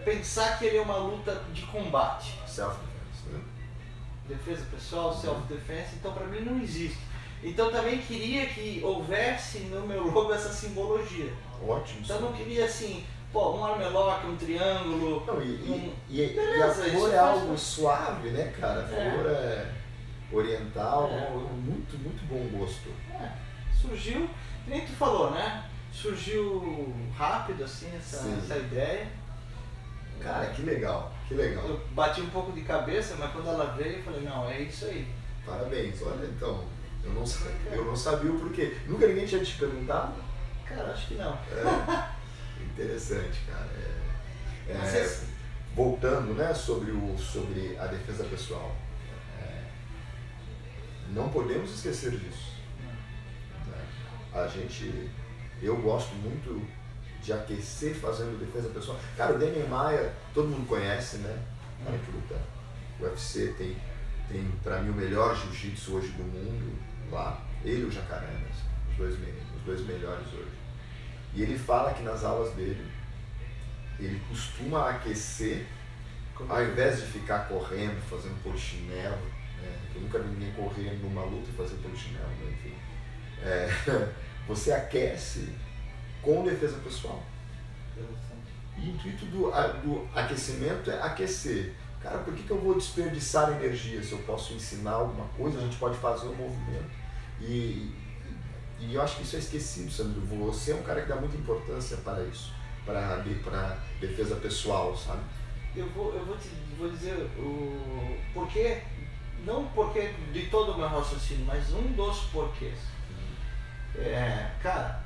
pensar que ele é uma luta de combate. Self-defense, né? Defesa pessoal, self-defense, então pra mim não existe. Então também queria que houvesse no meu logo essa simbologia. Ótimo. Então eu não queria assim, um armlock, um triângulo. Não, beleza, a flor é algo suave, né, cara? A flor é oriental, muito, muito bom gosto. Surgiu, nem tu falou, né? Surgiu rápido assim essa ideia. Cara, que legal, que legal. Eu bati um pouco de cabeça, mas quando ela veio eu falei, não, é isso aí. Parabéns, olha então, eu não sabia o porquê. Nunca ninguém tinha te perguntado? Cara, acho que não. Interessante, cara. Voltando, né, sobre a defesa pessoal. Não podemos esquecer disso. Eu gosto muito de aquecer fazendo defesa pessoal. Cara, o Demian Maia, todo mundo conhece, né? Cara que luta UFC, tem pra mim o melhor jiu-jitsu hoje do mundo lá. Ele e o Jacaré, os dois melhores hoje. E ele fala que nas aulas dele, ele costuma aquecer, ao invés de ficar correndo, fazendo polichinelo, né? Eu nunca vi ninguém correr numa luta e fazer polichinelo, né? Enfim. Você aquece com defesa pessoal. E o intuito do aquecimento é aquecer. Cara, por que eu vou desperdiçar energia se eu posso ensinar alguma coisa? A gente pode fazer um movimento. E eu acho que isso é esquecido, Sandro. Você é um cara que dá muita importância para isso, para defesa pessoal, sabe? Vou dizer o porquê, não o porquê de todo o meu raciocínio, mas um dos porquês. Cara,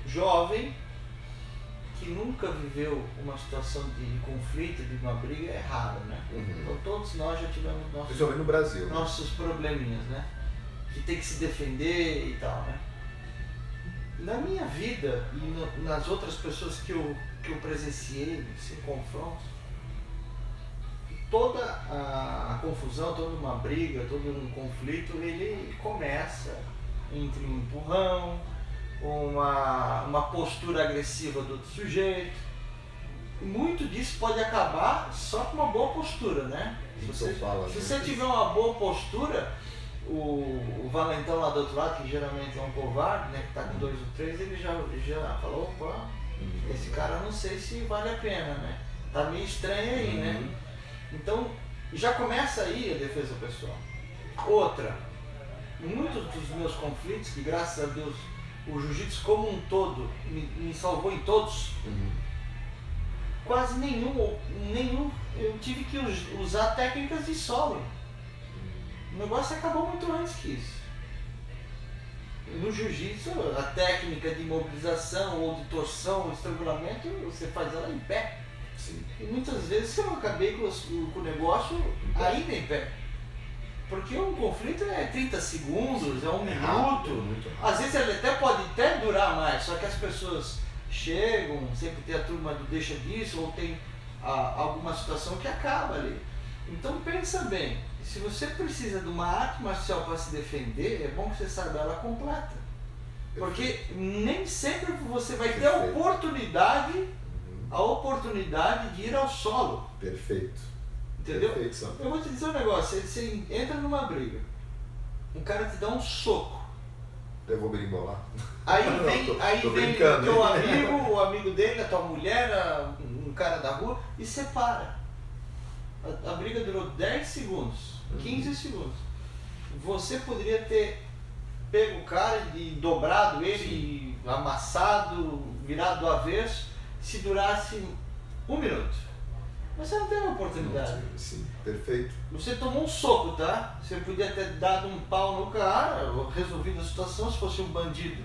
jovem que nunca viveu uma situação de conflito, de uma briga, é raro, né? Então todos nós já tivemos no Brasil, nossos probleminhas, né? Que tem que se defender e tal, né? Na minha vida e nas outras pessoas que eu presenciei nesse confronto, toda a confusão, toda uma briga, todo um conflito, ele começa entre um empurrão, uma postura agressiva do outro sujeito. Muito disso pode acabar só com uma boa postura, né? Se você tiver uma boa postura, o valentão lá do outro lado, que geralmente é um covarde, né, que tá com 2 ou 3, ele já falou, opa, esse cara não sei se vale a pena, né? Tá meio estranho aí, né? Então, já começa aí a defesa pessoal. Outra, muitos dos meus conflitos, que graças a Deus o jiu-jitsu como um todo me salvou em todos, quase nenhum eu tive que usar técnicas de solo. O negócio acabou muito antes que isso. No jiu-jitsu, a técnica de imobilização ou de torção ou estrangulamento, você faz ela em pé. Sim. E muitas vezes eu acabei com o negócio ainda em pé. Porque um conflito é 30 segundos, é 1 minuto. Muito rápido. Às vezes ele pode durar mais, só que as pessoas chegam, sempre tem a turma do deixa disso, ou tem alguma situação que acaba ali. Então pensa bem, se você precisa de uma arte marcial para se defender, é bom que você saiba ela completa. Porque nem sempre você vai ter a oportunidade de ir ao solo. Perfeito. Entendeu? Perfeito. Eu vou te dizer um negócio, você entra numa briga, um cara te dá um soco. Eu vou berimbolar. Aí vem o teu amigo, o amigo dele, a tua mulher, um cara da rua, e separa. A briga durou 10 segundos, 15 segundos. Você poderia ter pego o cara e dobrado ele, amassado, virado do avesso, se durasse 1 minuto. Mas você não teve a oportunidade. Sim, perfeito. Você tomou um soco, tá? Você podia ter dado um pau no cara, resolvido a situação, se fosse um bandido,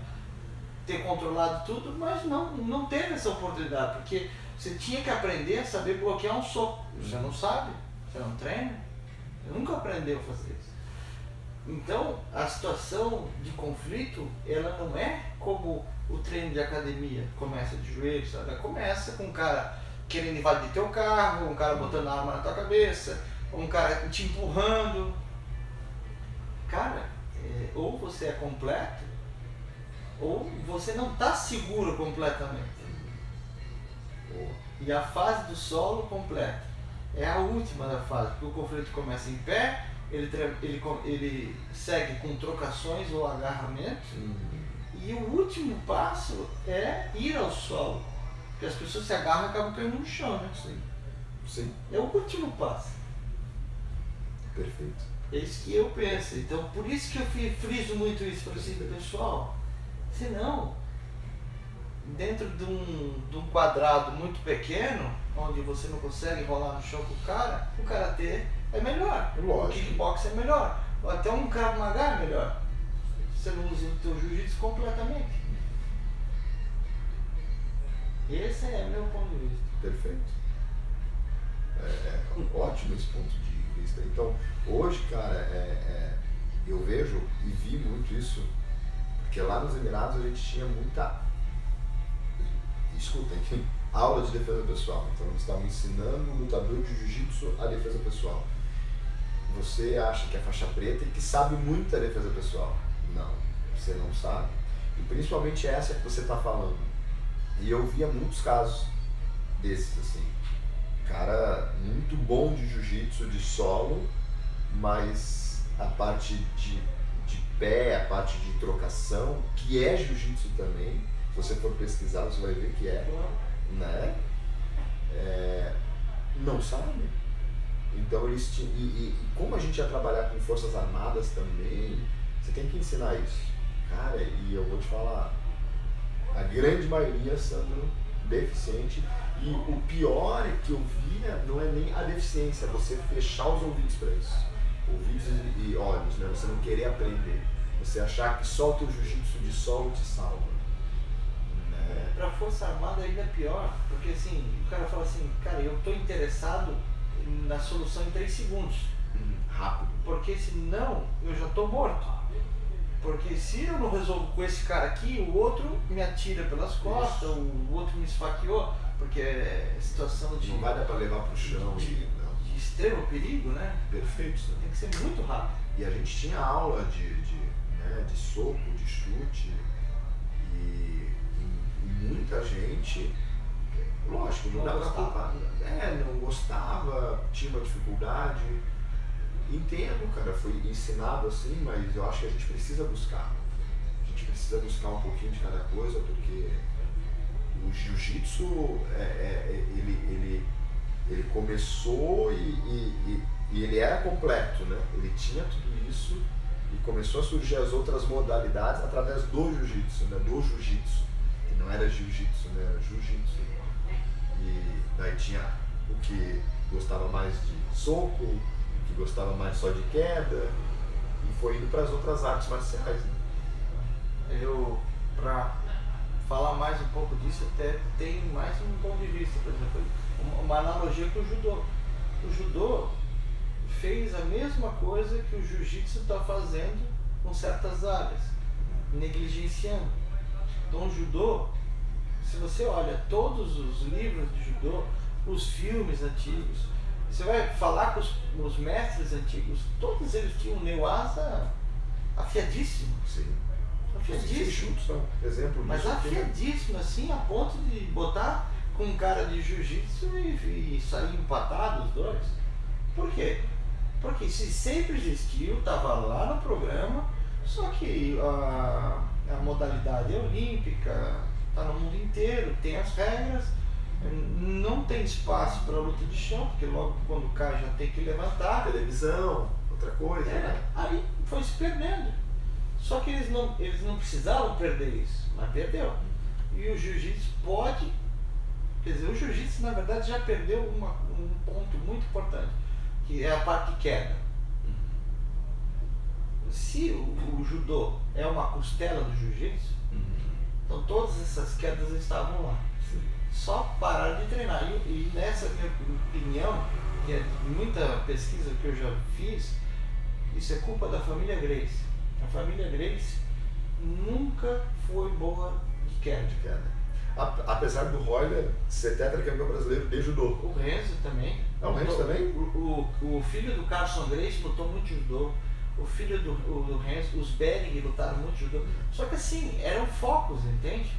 ter controlado tudo, mas não teve essa oportunidade, porque você tinha que aprender a saber bloquear um soco. Você não sabe, você não treina, você nunca aprendeu a fazer isso. Então, a situação de conflito, ela não é como o treino de academia, começa de joelhos, ela começa com um cara querendo invadir teu carro, um cara botando a arma na tua cabeça, um cara te empurrando. Cara, ou você é completo, ou você não está seguro completamente. E a fase do solo completa é a última da fase, porque o conflito começa em pé, ele segue com trocações ou agarramentos, e o último passo é ir ao solo, porque as pessoas se agarram e acabam caindo no chão, né? Sim. É o último passo. Perfeito. É isso que eu penso. Então, por isso que eu friso muito isso para assim, pessoal. Senão, dentro de um quadrado muito pequeno, onde você não consegue rolar no chão com o karatê é melhor. Lógico. O kickbox é melhor. Ou até um Krav Maga é melhor. Você não usa o teu jiu-jitsu completamente. Esse é meu ponto de vista. Perfeito. É ótimo esse ponto de vista. Então, hoje, cara, eu vejo e vi muito isso, porque lá nos Emirados a gente tinha muita, escutem, aula de defesa pessoal. Então, eles estavam ensinando o lutador de jiu-jitsu a defesa pessoal. Você acha que é faixa preta e que sabe muito a defesa pessoal. Não, você não sabe. E principalmente essa que você está falando. E eu via muitos casos desses, assim. Cara muito bom de jiu-jitsu, de solo, mas a parte de pé, a parte de trocação, que é jiu-jitsu também, se você for pesquisar, você vai ver que né? Não sabe. Então eles tinham, e como a gente ia trabalhar com forças armadas também, Você tem que ensinar isso. Cara, e eu vou te falar, a grande maioria, Sandro, deficiente. E o pior é que eu via não é nem a deficiência, é você fechar os ouvidos para isso. Ouvidos e olhos, né? Você não querer aprender. Você achar que só o teu jiu-jitsu de solo te salva. Né? Pra Força Armada ainda é pior, porque assim, o cara fala assim, cara, eu tô interessado na solução em 3 segundos. Rápido. Porque senão eu já tô morto. Porque se eu não resolvo com esse cara aqui, o outro me atira pelas costas, o outro me esfaqueou, porque é situação de... Não vai dar pra levar pro chão. De extremo perigo, né? Perfeito. Tem que ser muito rápido. E a gente tinha aula de soco, de chute, e muita gente, lógico, não dá pra culpar. Não gostava, tinha uma dificuldade. Entendo, cara, foi ensinado assim, mas eu acho que a gente precisa buscar. A gente precisa buscar um pouquinho de cada coisa, porque o jiu-jitsu, ele começou e ele era completo, né? Ele tinha tudo isso e começou a surgir as outras modalidades através do jiu-jitsu, né? Do jiu-jitsu, que não era jiu-jitsu, né? Era jiu-jitsu. E daí tinha o que gostava mais de soco, que gostava mais só de queda, e foi indo para as outras artes marciais. Né? Eu, para falar mais um pouco disso, até tem mais um ponto de vista, por exemplo, uma analogia com o judô. O judô fez a mesma coisa que o jiu-jitsu está fazendo com certas áreas, negligenciando. Então o judô, se você olha todos os livros de judô, os filmes antigos, você vai falar com os mestres antigos, todos eles tinham um neuasa afiadíssimo. Sim. Afiadíssimo. Exemplo disso. Mas afiadíssimo, assim, a ponto de botar com um cara de jiu-jitsu e sair empatado os dois. Por quê? Porque se sempre existiu, estava lá no programa, só que a modalidade é olímpica, está no mundo inteiro, tem as regras. Não tem espaço para luta de chão, porque logo quando cai já tem que levantar. Televisão, outra coisa, né? Aí foi se perdendo. Só que eles não precisavam perder isso, mas perdeu. E o jiu-jitsu pode... Quer dizer, o jiu-jitsu na verdade já perdeu um ponto muito importante, que é a parte de queda. Se o judô é uma costela do jiu-jitsu, então todas essas quedas estavam lá. Só pararam de treinar. E nessa minha opinião, que é muita pesquisa que eu já fiz, isso é culpa da família Gracie. A família Gracie nunca foi boa de queda. Apesar do Royler ser tetracampeão brasileiro de judô. O Renzo também. O Renzo também? O filho do Carson Gracie lutou muito judô. O filho do Renzo, os Bering lutaram muito judô. Só que assim, eram focos, entende?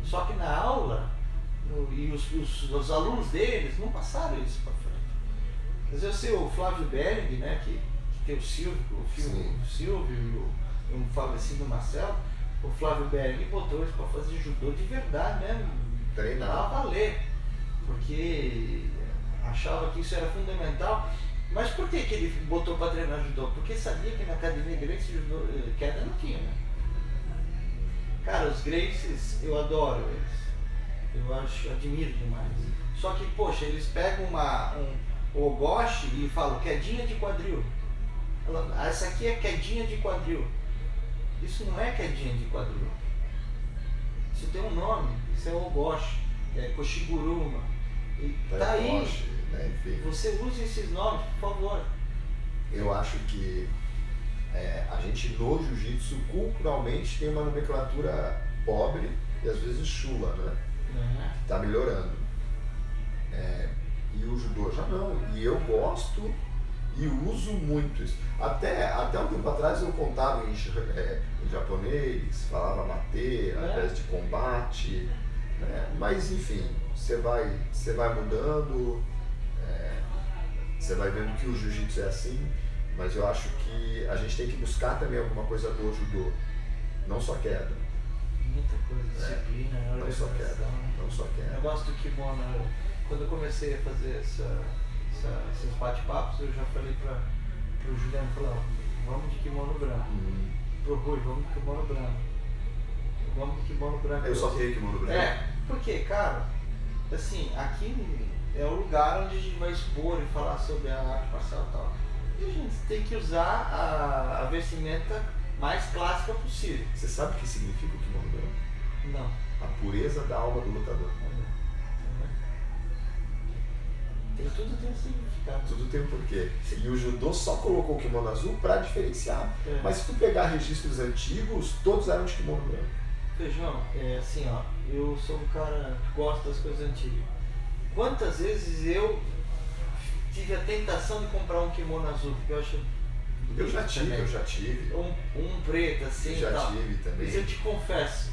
Só que na aula, e os alunos deles não passaram isso para frente. Quer dizer, eu sei o Flávio Bering, né, que tem o Silvio, e o falecido Marcelo, o Flávio Bering botou eles para fazer judô de verdade mesmo, treinar, a valer, porque achava que isso era fundamental. Mas por que ele botou para treinar judô? Porque sabia que na academia Gracie judô, queda não tinha, né? Cara, os Gracies, eu adoro eles. Eu admiro demais. Só que, poxa, eles pegam o ogoshi e falam quedinha de quadril. Essa aqui é quedinha de quadril. Isso não é quedinha de quadril. Isso tem um nome. Isso é ogoshi, é koshiguruma. E tá aí. Né? Você usa esses nomes, por favor. Eu acho que a gente no jiu-jitsu culturalmente tem uma nomenclatura pobre e às vezes chula, né? Tá melhorando. E o judô já não. E eu gosto e uso muito isso. Até um tempo atrás eu contava em japonês, falava mate, ao invés de combate. Né? Mas enfim, você vai mudando, você vai vendo que o jiu-jitsu é assim. Mas eu acho que a gente tem que buscar também alguma coisa do judô. Não só queda. Muita coisa, disciplina, organização. Não só queda. Eu gosto do kimono. Quando eu comecei a fazer esses bate-papos, eu já falei para o Juliano, vamos de kimono branco. pro Rui, vamos de kimono branco. Vamos de kimono branco. Eu só tenho kimono branco. Porque, cara, assim, aqui é o lugar onde a gente vai expor e falar sobre a arte marcial e tal. E a gente tem que usar a vestimenta mais clássica possível. Você sabe o que significa o kimono branco? Não. A pureza da alma do lutador. Tudo tem um significado. Tudo tem um porquê. E o judô só colocou o kimono azul para diferenciar. Mas se tu pegar registros antigos, todos eram de kimono branco. Feijão, assim, ó, eu sou um cara que gosta das coisas antigas. Quantas vezes eu tive a tentação de comprar um kimono azul? Porque eu acho. Eu já tive. Um preto, assim. Eu já tive também. Mas eu te confesso,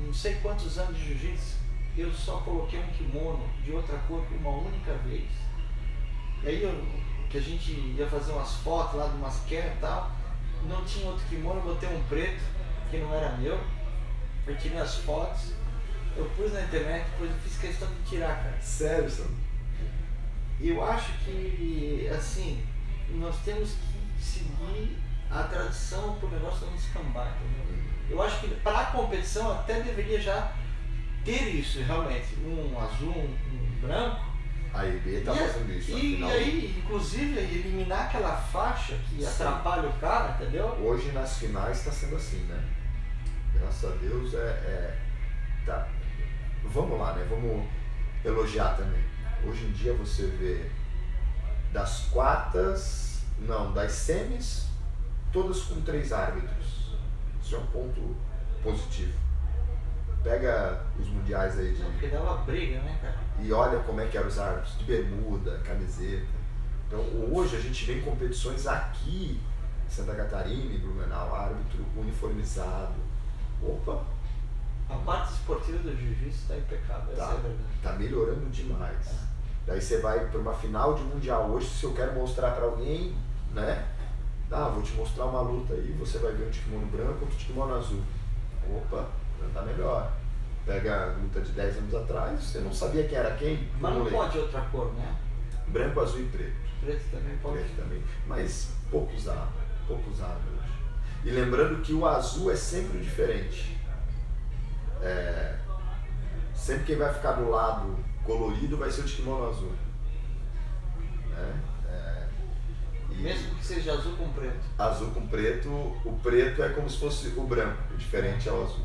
não sei quantos anos de jiu-jitsu, eu só coloquei um kimono de outra cor uma única vez. E aí que a gente ia fazer umas fotos lá de umas camp e tal, não tinha outro kimono, eu botei um preto, que não era meu, eu tirei as fotos, eu pus na internet, depois eu fiz questão de tirar, cara. Sério, Sam? Eu acho que, assim, nós temos que seguir a tradição pro negócio não descambar, entendeu? Eu acho que para a competição até deveria já ter isso, realmente. Um azul, um branco. A IB tá fazendo isso. E aí, inclusive, eliminar aquela faixa que atrapalha o cara, entendeu? Hoje nas finais está sendo assim, né? Graças a Deus tá. Vamos lá, né? Vamos elogiar também. Hoje em dia você vê das quartas, não, das semis, todas com 3 árbitros. Isso é um ponto positivo. Pega os mundiais aí de... Porque dava briga, né, cara? E olha como é que eram os árbitros, de bermuda, camiseta. Então hoje a gente vê em competições aqui, Santa Catarina e Blumenau, árbitro uniformizado. Opa! A parte esportiva do jiu-jitsu está impecável, essa é a verdade. Tá melhorando demais. Daí você vai para uma final de mundial hoje, se eu quero mostrar para alguém, né? Vou te mostrar uma luta aí, você vai ver um de kimono branco, outro de kimono azul. Opa, tá melhor. Pega a luta de 10 anos atrás, você não sabia quem era quem. Mas não pode outra cor, né? Branco, azul e preto. Preto também pode. Preto também. Mas pouco usado hoje. E lembrando que o azul é sempre diferente. Sempre quem vai ficar do lado colorido vai ser o de kimono azul. Né? Mesmo que seja azul com preto. Azul com preto, o preto é como se fosse o branco, o diferente é o azul.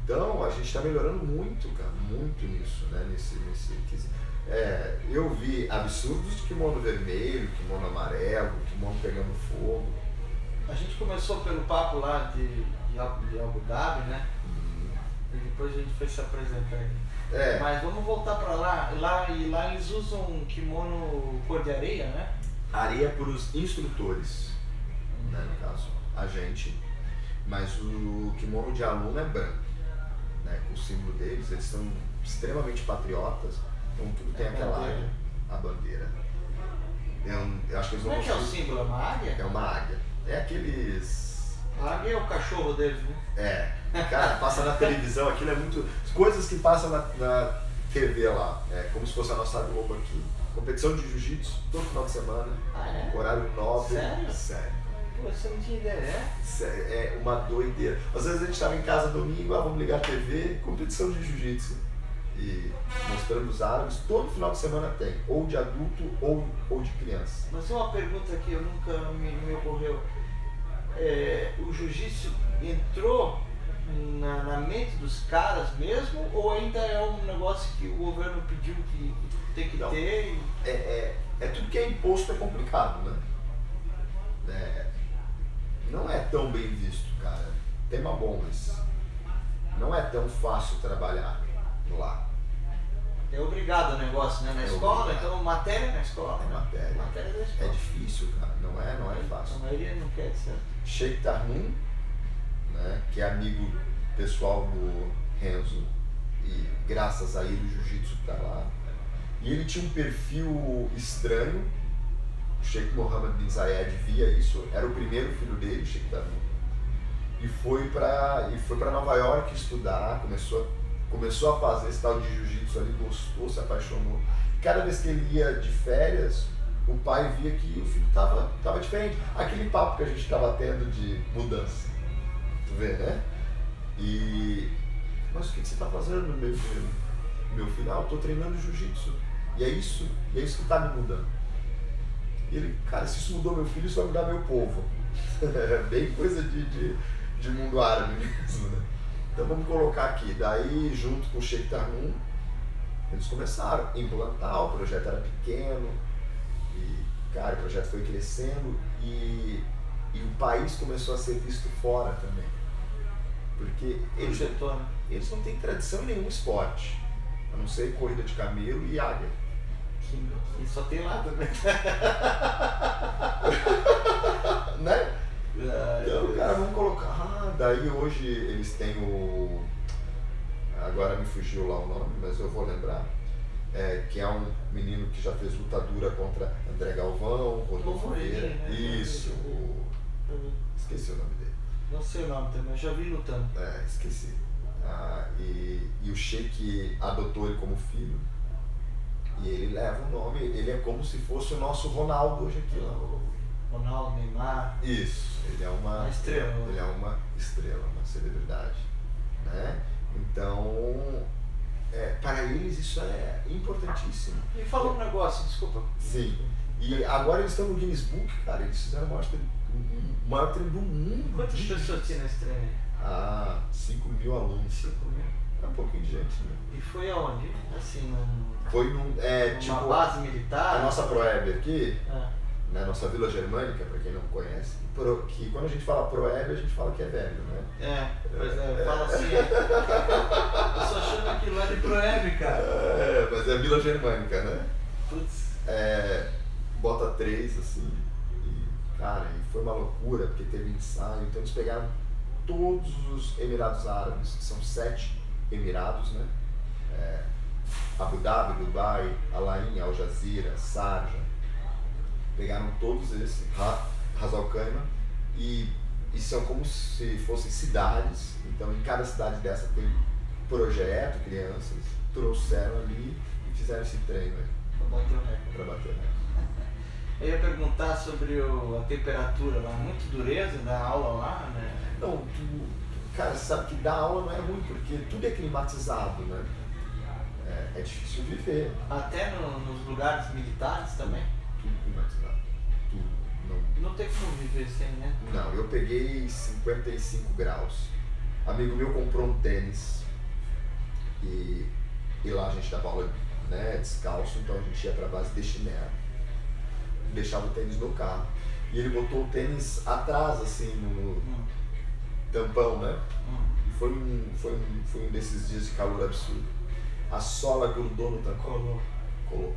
Então a gente está melhorando muito, cara, muito nisso, né? Nesse quesito. Eu vi absurdos de kimono vermelho, kimono amarelo, kimono pegando fogo. A gente começou pelo papo lá de Abu Dhabi, né? E depois a gente foi se apresentar. Mas vamos voltar para lá. Lá eles usam um kimono cor de areia, né? Areia para os instrutores, né, no caso, a gente. Mas o kimono de aluno é branco, né, com o símbolo deles. Eles são extremamente patriotas, então tudo tem aquela águia, a bandeira. Eu acho que eles não. Como é que é o símbolo? É uma águia? É uma águia. É aqueles... A águia é o cachorro deles, né? Cara, passa na televisão, aquilo é muito... Coisas que passam na TV lá, como se fosse a nossa Globo aqui. Competição de jiu-jitsu, todo final de semana, horário nobre. Sério? Pô, você não tinha ideia, É uma doideira. Às vezes a gente estava em casa domingo, vamos ligar a TV, competição de jiu-jitsu. E mostrando os árabes, todo final de semana tem, ou de adulto ou de criança. Mas uma pergunta que eu nunca me ocorreu. O jiu-jitsu entrou na mente dos caras mesmo, ou ainda é um negócio que o governo pediu que tem que ter? Tudo que é imposto é complicado, né? Não é tão bem visto, cara. Tema bom, mas não é tão fácil trabalhar lá. É obrigado o negócio, né? Na escola, obrigado. Então matéria na escola. Matéria da escola. É difícil, cara. Não é fácil. A maioria não quer ser. Sheikh Tarnum, né, que é amigo pessoal do Renzo, e graças a ele o jiu-jitsu tá lá. E ele tinha um perfil estranho. O Sheikh Mohammed bin Zayed via isso, era o primeiro filho dele, o Sheikh Tarnum. E foi para Nova York estudar, começou a fazer esse tal de jiu-jitsu ali, gostou, se apaixonou. Cada vez que ele ia de férias, o pai via que o filho tava diferente. Aquele papo que a gente estava tendo de mudança. Tu vê, né? Mas o que você está fazendo, meu filho? Eu estou treinando jiu-jitsu. E é isso que está me mudando. E ele, cara, se isso mudou meu filho, isso vai mudar meu povo. É bem coisa de mundo árabe mesmo, né? Então vamos colocar aqui. Daí, junto com o Sheikh Tarnum, eles começaram a implantar, o projeto era pequeno. E, cara, o projeto foi crescendo e o país começou a ser visto fora também. Porque eles não têm tradição em nenhum esporte, a não ser corrida de camelo e águia. E só tem lá também. Né? Então, cara, vamos colocar. Daí hoje eles têm o. Agora me fugiu lá o nome, mas eu vou lembrar. Que é um menino que já fez luta dura contra André Galvão, Rodolfo Vieira. Né? Isso, esqueci o nome dele. Não sei o nome também, eu já vi lutando. Esqueci. E o Sheik adotou ele como filho. E ele leva o nome, ele é como se fosse o nosso Ronaldo hoje aqui lá. Ronaldo, Neymar. Isso, ele é uma estrela. Ele é uma estrela, uma celebridade. Né? Então, para eles isso é importantíssimo. E falou um negócio, desculpa. Sim. E agora eles estão no Guinness Book, cara, eles fizeram o maior treino do mundo. Quantas pessoas tinha nesse treino? 5 mil alunos. 5 mil? É um pouquinho de gente, né? E foi aonde? Assim, foi numa tipo, base militar? A nossa Proeb aqui, né, nossa Vila Germânica, para quem não conhece, que quando a gente fala Proeb, a gente fala que é velho, né? Fala assim. Eu só chamo aquilo lá de Proeb, cara. Mas é Vila Germânica, né? Putz. Bota 3, assim, cara, e foi uma loucura, porque teve ensaio, então eles pegaram todos os Emirados Árabes, que são 7 Emirados, né? Abu Dhabi, Dubai, Al Ain, Al Jazeera, Sharjah, pegaram todos esses, Ras Al Khaimah, e são como se fossem cidades. Então em cada cidade dessa tem projeto, crianças, trouxeram ali e fizeram esse treino aí. Para bater o recorde. Eu ia perguntar sobre a temperatura lá, muito dureza da aula lá, né? Não, cara, você sabe que dar aula não é ruim, porque tudo é climatizado, né? É difícil viver. Até nos lugares militares também? Tudo climatizado. Tudo. Não tem como viver sem, né? Não, eu peguei 55 graus. Amigo meu comprou um tênis e lá a gente dava aula, né, descalço, então a gente ia pra base de chinelo. Deixava o tênis no carro. E ele botou o tênis atrás, assim, no tampão, né? E foi um desses dias de calor absurdo. A sola grudou no tampão. Colou.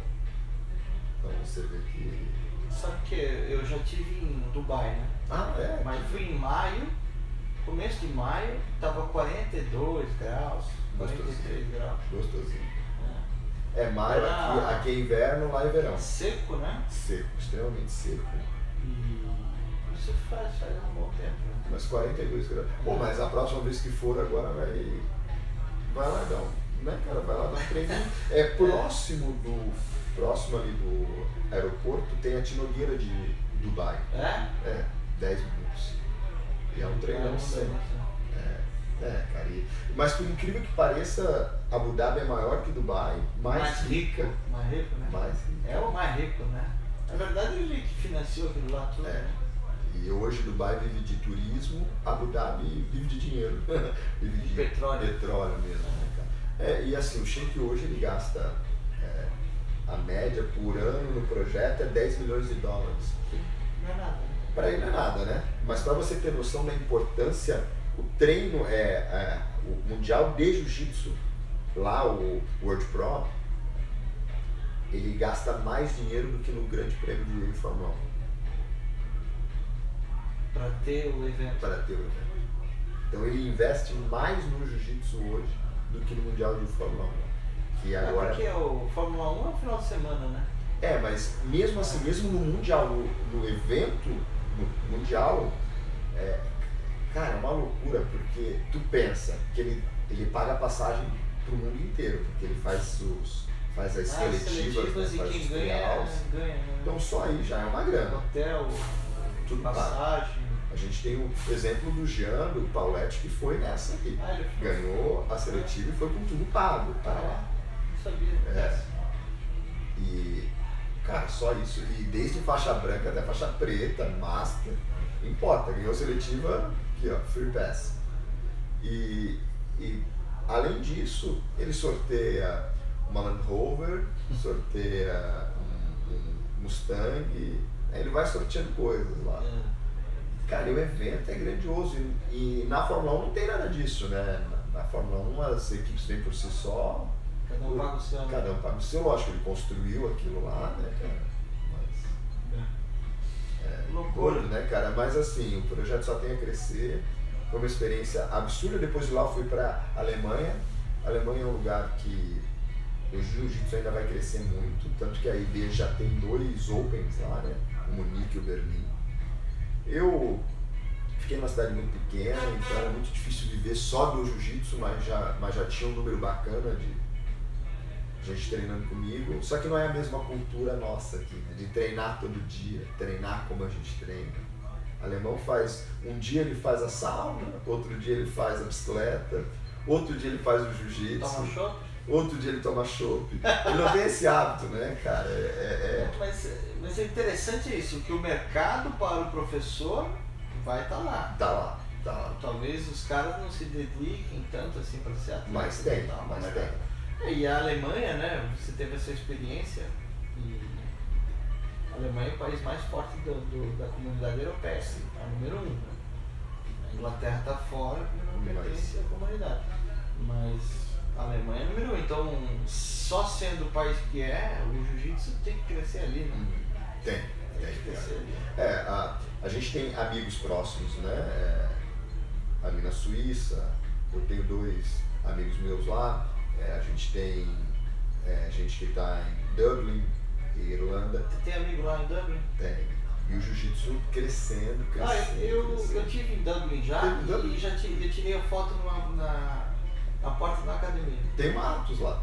Então você vê que... Sabe que eu já estive em Dubai, né? Mas fui em maio, começo de maio, tava 42 graus, 43 graus. Gostosinho. Maio, aqui é inverno, lá é verão. Seco, né? Seco, extremamente seco. E isso faz um bom tempo, né? Mas 42 graus. Bom, mas a próxima vez que for agora vai lá dar né, cara? Vai lá dar um treininho. Próximo ali do aeroporto tem a Tinogueira de Dubai. 10 minutos. E é um treinão sempre. Cara. Mas por incrível que pareça, Abu Dhabi é maior que Dubai, mais rica. Mais rico, né? Mais rica. É o mais rico, né? Na verdade, ele que financiou aquilo lá tudo, né? E hoje Dubai vive de turismo, Abu Dhabi vive de dinheiro. Vive de petróleo. Petróleo mesmo, né, cara? E assim, o Sheik hoje ele gasta a média por ano no projeto é 10 milhões de dólares. Não é nada. Para ele não é nada, né? Mas para você ter noção da importância, o treino o Mundial de Jiu-Jitsu, lá o World Pro, ele gasta mais dinheiro do que no Grande Prêmio de Fórmula 1. Para ter o evento. Então ele investe mais no Jiu-Jitsu hoje do que no Mundial de Fórmula 1. Que agora... Porque o Fórmula 1 é o final de semana, né? Mas mesmo assim, mesmo no Mundial, no evento mundial, cara, é uma loucura, porque tu pensa que ele paga a passagem pro mundo inteiro, porque ele faz os faz as seletivas, né, e faz quem os ganha, trials. ganha. Né? Então só aí já é uma grana. Hotel, tudo passagem. Pago. A gente tem o exemplo do Jean, do Pauletti, que foi nessa aqui. Ganhou a seletiva e foi com tudo pago para lá. Não sabia. E, cara, só isso. E desde faixa branca até faixa preta, master, não importa. Ganhou a seletiva, aqui ó, free pass. E além disso, ele sorteia uma Land Rover, sorteia um Mustang, aí ele vai sorteando coisas lá. Cara, o evento é grandioso e na Fórmula 1 não tem nada disso, né? Na Fórmula 1 as equipes vêm por si só. Cada um paga o seu. Cada um paga o seu, lógico, ele construiu aquilo lá, né, cara? Mas. Loucura, né, cara? Mas assim, o projeto só tem a crescer. Foi uma experiência absurda. Depois de lá eu fui pra Alemanha. A Alemanha é um lugar que o jiu-jitsu ainda vai crescer muito. Tanto que a IB já tem 2 Opens lá, né? O Munique e o Berlim. Eu fiquei numa cidade muito pequena, então era muito difícil viver só do jiu-jitsu, mas já tinha um número bacana de gente treinando comigo. Só que não é a mesma cultura nossa aqui, né? De treinar todo dia, treinar como a gente treina. O alemão faz, um dia ele faz a sauna, outro dia ele faz a bicicleta, outro dia ele faz o jiu-jitsu. Toma chopp? Outro dia ele toma chopp. Ele não tem esse hábito, né, cara? Mas é interessante isso, que o mercado para o professor vai estar lá. Tá lá. Talvez os caras não se dediquem tanto assim para ser atleta. Mas tem. E a Alemanha, né? Você teve essa experiência e a Alemanha é o país mais forte da comunidade europeia, é o número 1. Né? A Inglaterra está fora porque não pertence à comunidade. Mas a Alemanha é número 1, então só sendo o país que o jiu-jitsu tem que crescer ali, né? Tem que crescer ali. A gente tem amigos próximos, né? Ali na Suíça, eu tenho 2 amigos meus lá, a gente tem gente que está em Dublin, Irlanda. Você tem amigo lá em Dublin? Tem. E o jiu-jitsu crescendo. Eu tive em Dublin já e eu tirei a foto na porta da academia. Tem uma Atos lá.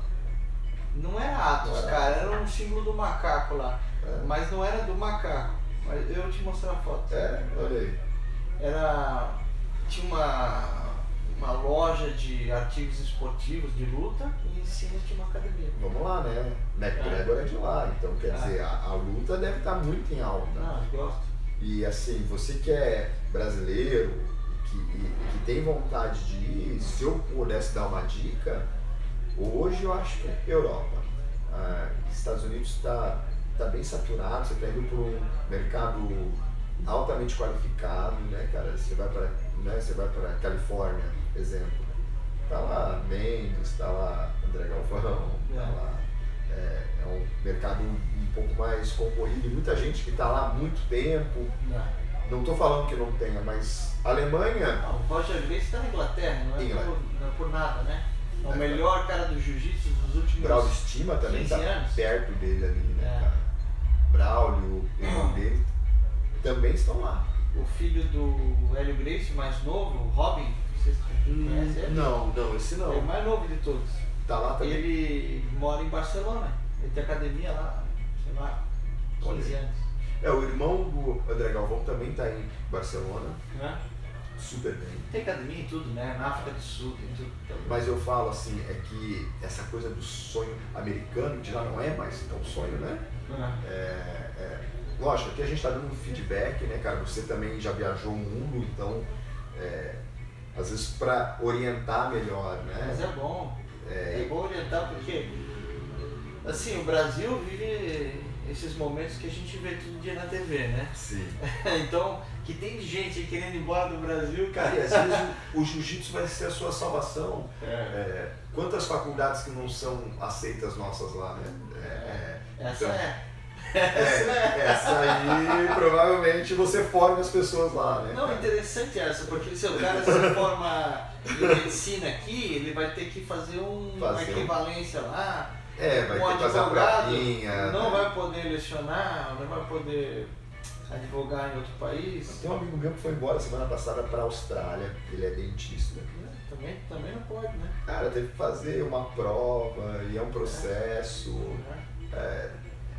Não era Atos, cara, era um símbolo do macaco lá. Mas não era do macaco. Mas eu vou te mostrar a foto. Olha aí. Tinha uma loja de artigos esportivos de luta e em cima tinha uma academia. Vamos lá, né? McGregor é de lá, então quer dizer, a luta deve estar muito em alta. Não, eu gosto. E assim, você que é brasileiro, que tem vontade de ir, se eu pudesse dar uma dica, hoje eu acho que é Europa. Estados Unidos está bem saturado, você está indo para um mercado altamente qualificado, né, cara? Você vai para Califórnia, exemplo. Tá lá Mendes, tá lá André Galvão, tá lá. É um mercado um pouco mais concorrido e muita gente que está lá há muito tempo. Não estou falando que não tenha, mas Alemanha... O Roger Gracie está na Inglaterra, não é por nada, né? É o melhor cara do jiu-jitsu dos últimos Braulio Estima também está perto dele ali, né, cara? Braulio, o irmão dele, também estão lá. O filho do Hélio Gracie, mais novo, o Robin, vocês conhecem ele? Não, esse não. É o mais novo de todos. Tá lá também? Ele mora em Barcelona, ele tem academia lá, sei lá, 15 anos. O irmão do André Galvão também está em Barcelona. Super bem. Tem academia em tudo, né? Na África do Sul, tem tudo. Mas eu falo assim, é que essa coisa do sonho americano, que já não é mais tão sonho, né? Lógico, aqui a gente está dando um feedback, né, cara? Você também já viajou o mundo, então, às vezes para orientar melhor, né? Mas é bom. É bom orientar porque, assim, o Brasil vive esses momentos que a gente vê todo dia na TV, né? Sim. Então, que tem gente querendo ir embora do Brasil, cara. E às vezes o jiu-jitsu vai ser a sua salvação. Quantas faculdades que não são aceitas nossas lá, né? Essa aí provavelmente você forma as pessoas lá, né? Não, interessante essa, porque se o cara se forma em medicina aqui, ele vai ter que fazer uma equivalência lá. Vai ter que fazer uma pravinha. Não vai poder lecionar, não vai poder advogar em outro país. Tem um amigo meu que foi embora semana passada para a Austrália, ele é dentista. Também não pode, né? Cara, teve que fazer uma prova e é um processo.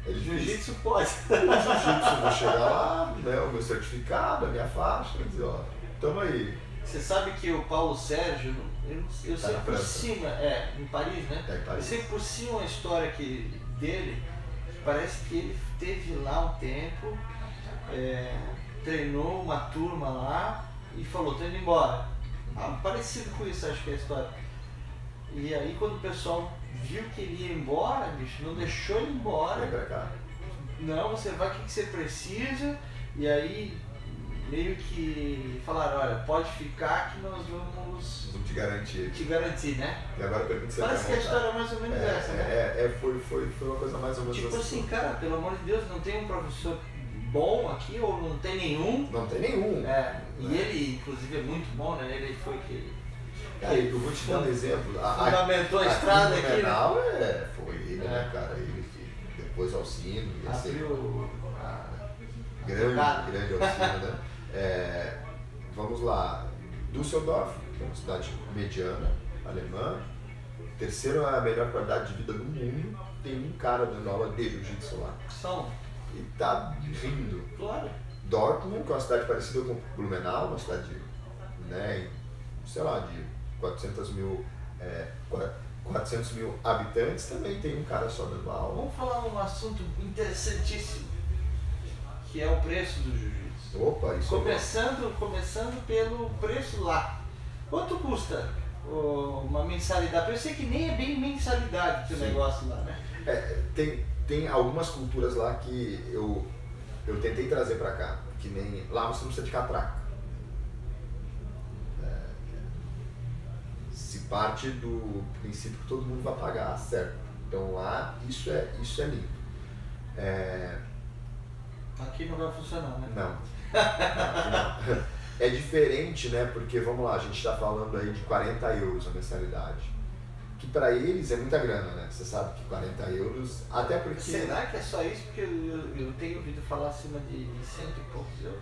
Jiu-jitsu pode. O jiu-jitsu, vou chegar lá, né, o meu certificado, a minha faixa, e dizer, ó, tamo aí. Você sabe que o Paulo Sérgio, eu sei por cima, em Paris, né? Tá em Paris. Eu sei por cima uma história dele, parece que ele esteve lá um tempo, treinou uma turma lá e falou, tô indo embora. Parecido com isso, acho que é a história. E aí quando o pessoal viu que ele ia embora, bicho, não deixou ele embora. Vem pra cá. Não, você vai, o que você precisa? E aí meio que falaram, olha, pode ficar que nós vamos te garantir. Te garantir, né? E agora pergunta se parece que a história é mais ou menos essa, né? Foi uma coisa mais ou menos tipo assim, cara, pelo amor de Deus, não tem um professor bom aqui ou não tem nenhum? Não tem nenhum. E ele, inclusive, é muito bom, né? Ele foi que... Cara, eu vou te dar um exemplo. Fundamentou a estrada aqui, Blumenau, foi ele, né, cara? Ele que depois Alcino. Abriu grande Alcino, né? Vamos lá. Düsseldorf, que é uma cidade mediana, alemã. Terceiro é a melhor qualidade de vida do mundo. Tem um cara dando aula de jiu-jitsu lá. E tá rindo. Claro. Dortmund, que é uma cidade parecida com Blumenau, uma cidade, né, sei lá, de 400 mil habitantes, também tem um cara só dando aula. Vamos falar um assunto interessantíssimo, que é o preço do jiu-jitsu. Opa, isso começando pelo preço lá. Quanto custa uma mensalidade? Eu sei que nem é bem mensalidade o negócio lá, né? Tem algumas culturas lá que eu tentei trazer pra cá, que nem lá você não precisa de catraca. Se parte do princípio que todo mundo vai pagar, certo? Então lá isso é limpo. Aqui não vai funcionar, né? Não. Não. É diferente, né? Porque vamos lá, a gente está falando aí de 40 euros a mensalidade. Que para eles é muita grana, né? Você sabe que 40 euros, até porque... Será que é só isso? Porque eu tenho ouvido falar acima de 100 e poucos euros.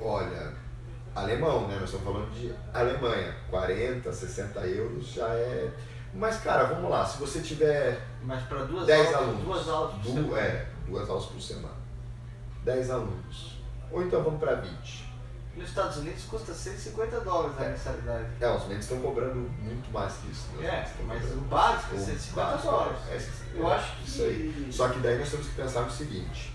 Olha, alemão, né? Nós estamos falando de Alemanha. 40, 60 euros já é... Mas, cara, vamos lá, se você tiver... Mas para 10 alunos. 2 aulas por semana. 2 aulas por semana. 10 alunos. Ou então vamos para 20. Nos Estados Unidos custa $150 a mensalidade. Os clientes estão cobrando muito mais que isso. Mas o básico é $150. Eu acho que... Isso aí. Só que daí nós temos que pensar no seguinte.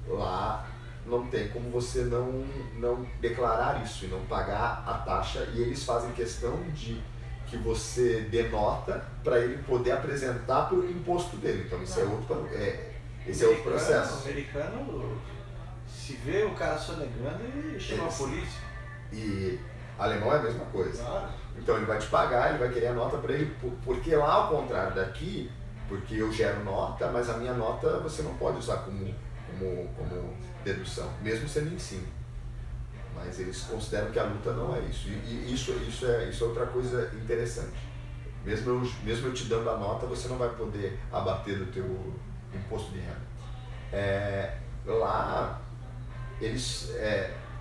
Lá não tem como você não declarar isso e não pagar a taxa. E eles fazem questão de que você dê nota para ele poder apresentar para o imposto dele. Então isso esse é outro processo. O americano, se vê o cara sonegando, ele chama a polícia. E alemão é a mesma coisa. Claro. Então ele vai te pagar, ele vai querer a nota para ele, porque lá ao contrário daqui, porque eu gero nota, mas a minha nota você não pode usar como dedução, mesmo sendo ensino. Mas eles consideram que a luta não é isso. E isso é outra coisa interessante. Mesmo eu te dando a nota, você não vai poder abater do teu imposto de renda. Lá, eles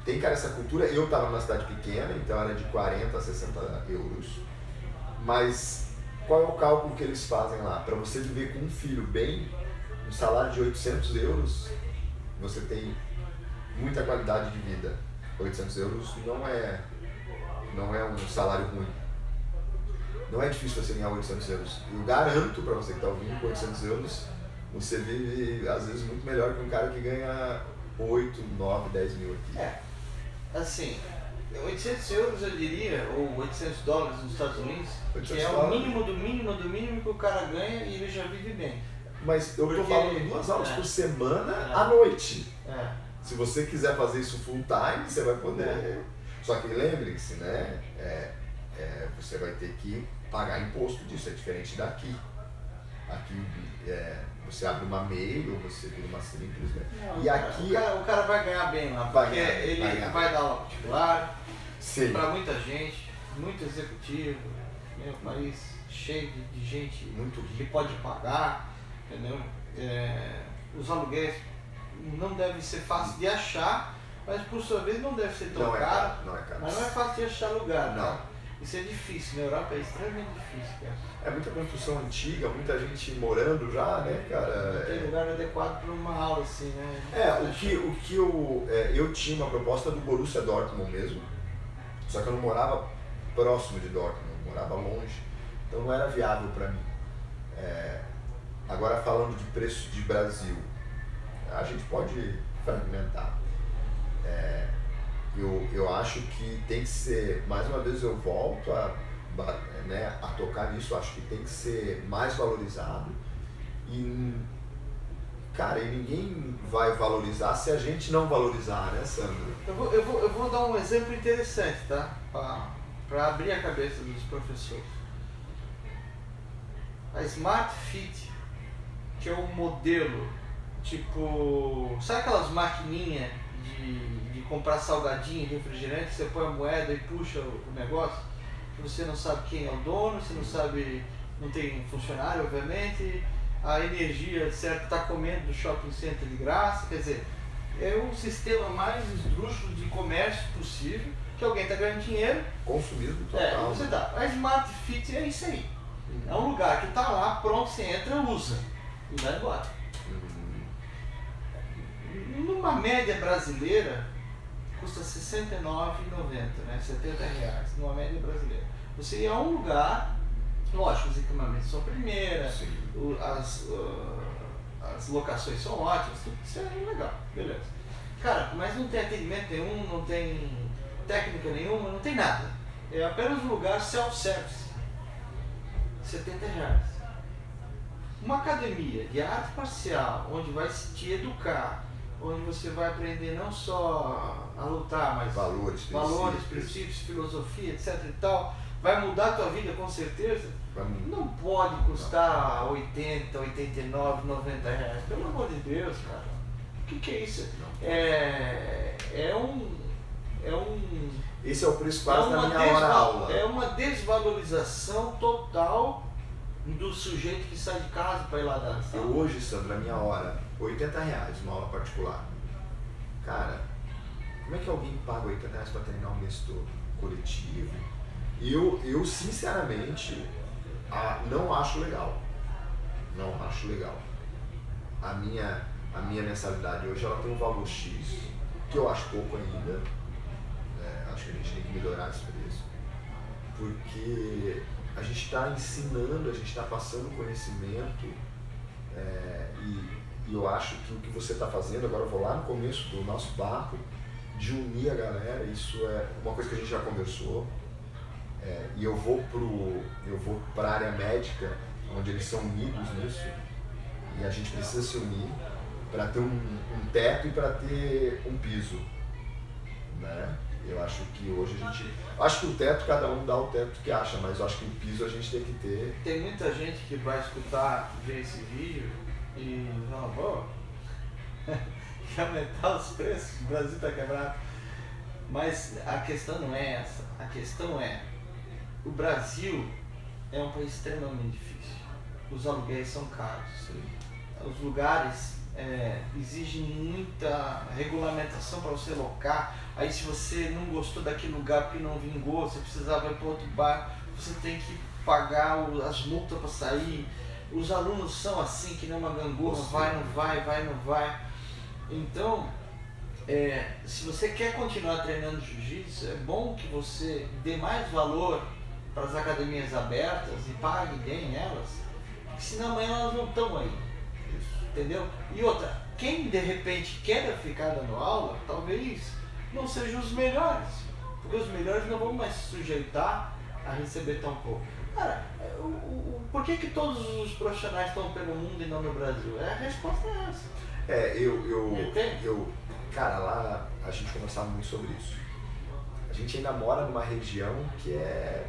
têm, cara, essa cultura. Eu estava numa cidade pequena, então era de 40 a 60 euros. Mas qual é o cálculo que eles fazem lá? Para você viver com um filho bem, um salário de 800 euros, você tem muita qualidade de vida. 800 euros não é um salário ruim. Não é difícil você ganhar 800 euros. Eu garanto para você que está ouvindo, com 800 euros, você vive às vezes muito melhor que um cara que ganha 8, 9, 10 mil aqui. Assim, 800 euros eu diria, ou $800 nos Estados Unidos, que é o mínimo do mínimo que o cara ganha e ele já vive bem. Mas eu estou falando 2 aulas por semana à noite. Se você quiser fazer isso full time, você vai poder. Só que lembre-se, né? Você vai ter que pagar imposto disso, é diferente daqui. Aqui você abre uma MEI ou você vira uma simples, né? E aqui o cara vai ganhar bem lá, porque ele vai dar aula particular para muita gente, muito executivo, né? Um país cheio de gente muito que pode pagar, entendeu? Os aluguéis não deve ser fácil de achar, mas por sua vez não deve ser tão Não é caro. caro, não é caro. Mas não é fácil de achar lugar, Não. cara. Isso é difícil, na Europa é extremamente difícil, cara. É muita construção antiga, muita gente morando já, né, cara? Não tem lugar adequado para uma aula assim, né? O que eu tinha uma proposta do Borussia Dortmund mesmo, só que eu não morava próximo de Dortmund, eu morava longe, então não era viável para mim. Agora falando de preço de Brasil, a gente pode fragmentar. Eu acho que tem que ser, mais uma vez eu volto a tocar nisso, acho que tem que ser mais valorizado e, cara, e ninguém vai valorizar se a gente não valorizar, né, Sandro? Eu vou dar um exemplo interessante, tá? Para abrir a cabeça dos professores. A Smart Fit, que é um modelo, tipo, sabe aquelas maquininhas de comprar salgadinho e refrigerante, você põe a moeda e puxa o negócio, você não sabe quem é o dono, você não sabe, não tem funcionário, obviamente, a energia, certo, está comendo do shopping center de graça, quer dizer, é o sistema mais esdrúxulo de comércio possível, que alguém está ganhando dinheiro. Consumismo total. Você dá. A Smart Fit é isso aí. É um lugar que está lá, pronto, você entra, usa e vai embora. Numa média brasileira, custa R$ 69,90, né? R$70, numa média brasileira. Você ia a um lugar, lógico, os equipamentos são primeira, as locações são ótimas, tudo isso é legal, beleza. Cara, mas não tem atendimento nenhum, não tem técnica nenhuma, não tem nada. É apenas um lugar self-service. R$70. Uma academia de arte marcial, onde vai se te educar, onde você vai aprender não só a lutar, mas valores, princípios, filosofia, etc e tal, vai mudar a tua vida com certeza, não pode custar R$80, R$89, R$90. Pelo amor de Deus, cara. O que é isso? Esse é o preço quase da minha hora aula. É uma desvalorização total do sujeito que sai de casa para ir lá dançar. Hoje, Sandra, a minha hora, R$80, uma aula particular. Cara, como é que alguém paga R$80 para treinar um mês todo? Coletivo? Eu sinceramente, não acho legal. Não acho legal. A minha mensalidade hoje, ela tem um valor X, que eu acho pouco ainda. Acho que a gente tem que melhorar esse preço. Porque a gente está ensinando, a gente está passando conhecimento e eu acho que o que você está fazendo, agora eu vou lá no começo do nosso papo, de unir a galera, isso é uma coisa que a gente já conversou, e eu vou para a área médica, onde eles são unidos nisso, e a gente precisa se unir para ter um teto e para ter um piso, né? Eu acho que hoje acho que o teto, cada um dá o teto que acha, mas eu acho que o piso a gente tem que ter. Tem muita gente que vai escutar, ver esse vídeo e fala, pô, quer aumentar os preços, o Brasil está quebrado. Mas a questão não é essa, a questão é, o Brasil é um país extremamente difícil, os aluguéis são caros, os lugares exigem muita regulamentação para você locar. Aí se você não gostou daquele lugar porque não vingou, você precisava ir para outro bar, você tem que pagar as multas para sair. Os alunos são assim, que nem uma gangorra, vai, não vai, vai, não vai. Então, se você quer continuar treinando jiu-jitsu, é bom que você dê mais valor para as academias abertas e pague bem elas, porque senão amanhã elas não estão aí. Entendeu? E outra, quem de repente quer ficar dando aula, talvez não sejam os melhores, porque os melhores não vão mais se sujeitar a receber tão pouco. Cara, por que todos os profissionais estão pelo mundo e não no Brasil? A resposta é essa. Cara, lá a gente conversava muito sobre isso. A gente ainda mora numa região que é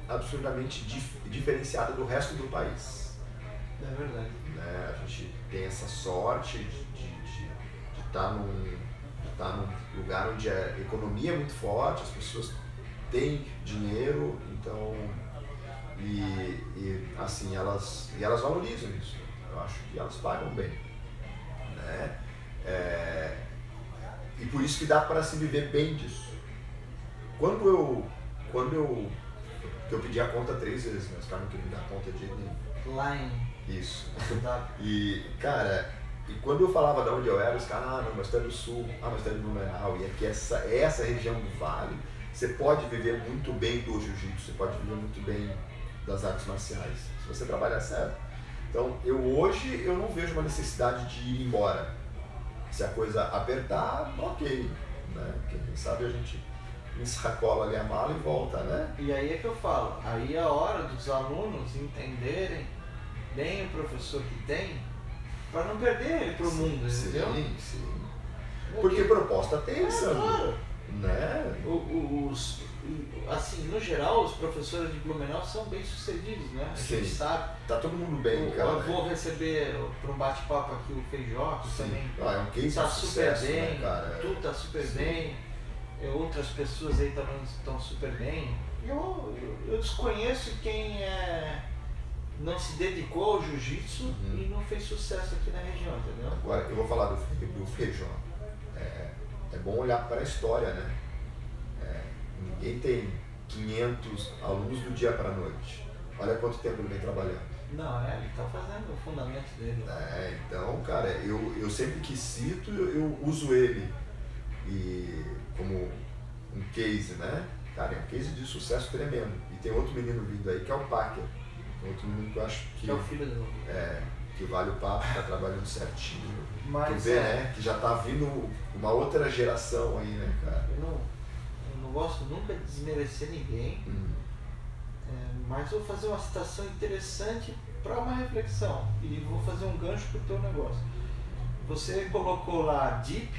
absurdamente diferenciada do resto do país. É verdade. Né? A gente tem essa sorte de estar num lugar onde a economia é muito forte, as pessoas têm dinheiro, então assim elas valorizam isso. Eu acho que elas pagam bem, né? por isso que dá para se viver bem disso. Quando eu pedi a conta 3 vezes, mas os caras não queriam me dar conta de jeito nenhum. Lá em... Isso. E, cara, quando eu falava de onde eu era, os caras, não, mas tu é do sul, mas tu é do Blumenau, e aqui essa região do Vale, você pode viver muito bem do jiu-jitsu, você pode viver muito bem das artes marciais, se você trabalhar certo. Então, hoje eu não vejo uma necessidade de ir embora. Se a coisa apertar, ok, né? Porque quem sabe a gente ensacola ali a mala e volta, né? E aí é que eu falo, aí é a hora dos alunos entenderem bem o professor que tem, para não perder ele pro mundo, entendeu? Sim, sim. Porque proposta tem, Sandro. Claro. Né? Assim, no geral, os professores de Blumenau são bem sucedidos, né? A gente sabe. Tá todo mundo bem, cara. Eu vou receber para um bate-papo aqui o Feijó, que também é um case tá de sucesso, super bem, né, cara? tu tá super bem, outras pessoas aí também estão super bem. Eu desconheço quem não se dedicou ao jiu-jitsu e não fez sucesso aqui na região, entendeu? Agora, eu vou falar do Feijó. É bom olhar para a história, né? Ninguém tem 500 alunos do dia para a noite. Olha quanto tempo ele vem trabalhando. Não, ele está fazendo o fundamento dele. Então, cara, eu sempre que cito, eu uso ele como um case, né? Cara, é um case de sucesso tremendo. E tem outro menino vindo aí que é o Packer. Tem outro menino que eu acho que... é o filho do... que vale o papo, tá trabalhando certinho. Mas, tu vê, né? Que já tá vindo uma outra geração aí, né, cara? Eu não gosto nunca de desmerecer ninguém, mas vou fazer uma citação interessante para uma reflexão e vou fazer um gancho pro teu negócio. Você colocou lá Deep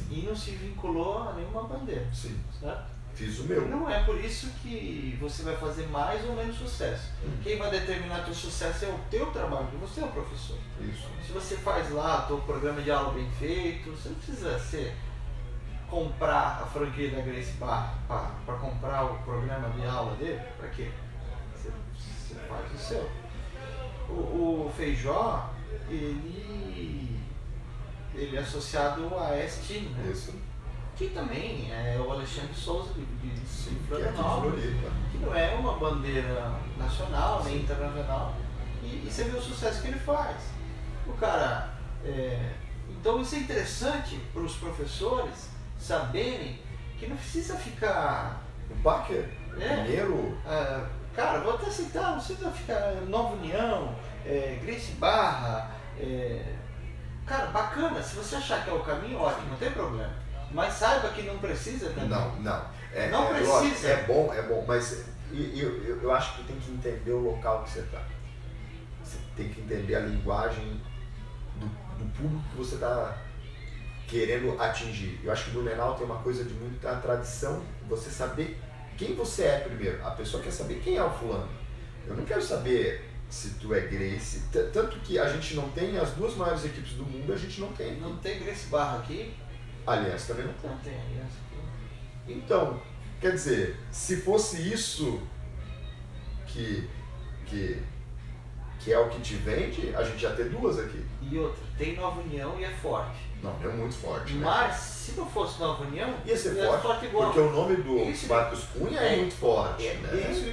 e não se vinculou a nenhuma bandeira. Sim. Certo? Fiz o meu. Não é por isso que você vai fazer mais ou menos sucesso. Quem vai determinar teu sucesso é o teu trabalho, porque você é o professor. Isso. Se você faz lá teu programa de aula bem feito, você não precisa comprar a franquia da Gracie Barra para comprar o programa de aula dele. Para quê? Você faz o seu. O Feijó, ele é associado à S-Team, né? Isso. Que também é o Alexandre Souza de Florianópolis, que não é uma bandeira nacional nem internacional, e você vê o sucesso que ele faz. O cara, então isso é interessante para os professores saberem que não precisa ficar... O Packer, primeiro... cara, vou até citar, não precisa ficar Nova União, Gracie Barra, cara, bacana, se você achar que é o caminho, ótimo, não tem problema. Mas saiba que não precisa também. Não. Não precisa. É bom, mas eu acho que tem que entender o local que você está. Você tem que entender a linguagem do público que você está querendo atingir. Eu acho que no Blumenau tem uma coisa de muita tradição, você saber quem você é primeiro. A pessoa quer saber quem é o fulano. Eu não quero saber se tu é Gracie. Tanto que a gente não tem as duas maiores equipes do mundo, a gente não tem. Não tem Gracie Barra aqui. Aliança também não tem. Não tem aliança aqui. Então, quer dizer, se fosse isso que é o que te vende, a gente já tem duas aqui. E outra, tem Nova União e é forte. Não, é muito forte, né? Mas, se não fosse Nova União, ia ser forte igual. Porque o nome do Marcos Cunha é muito forte, né? É isso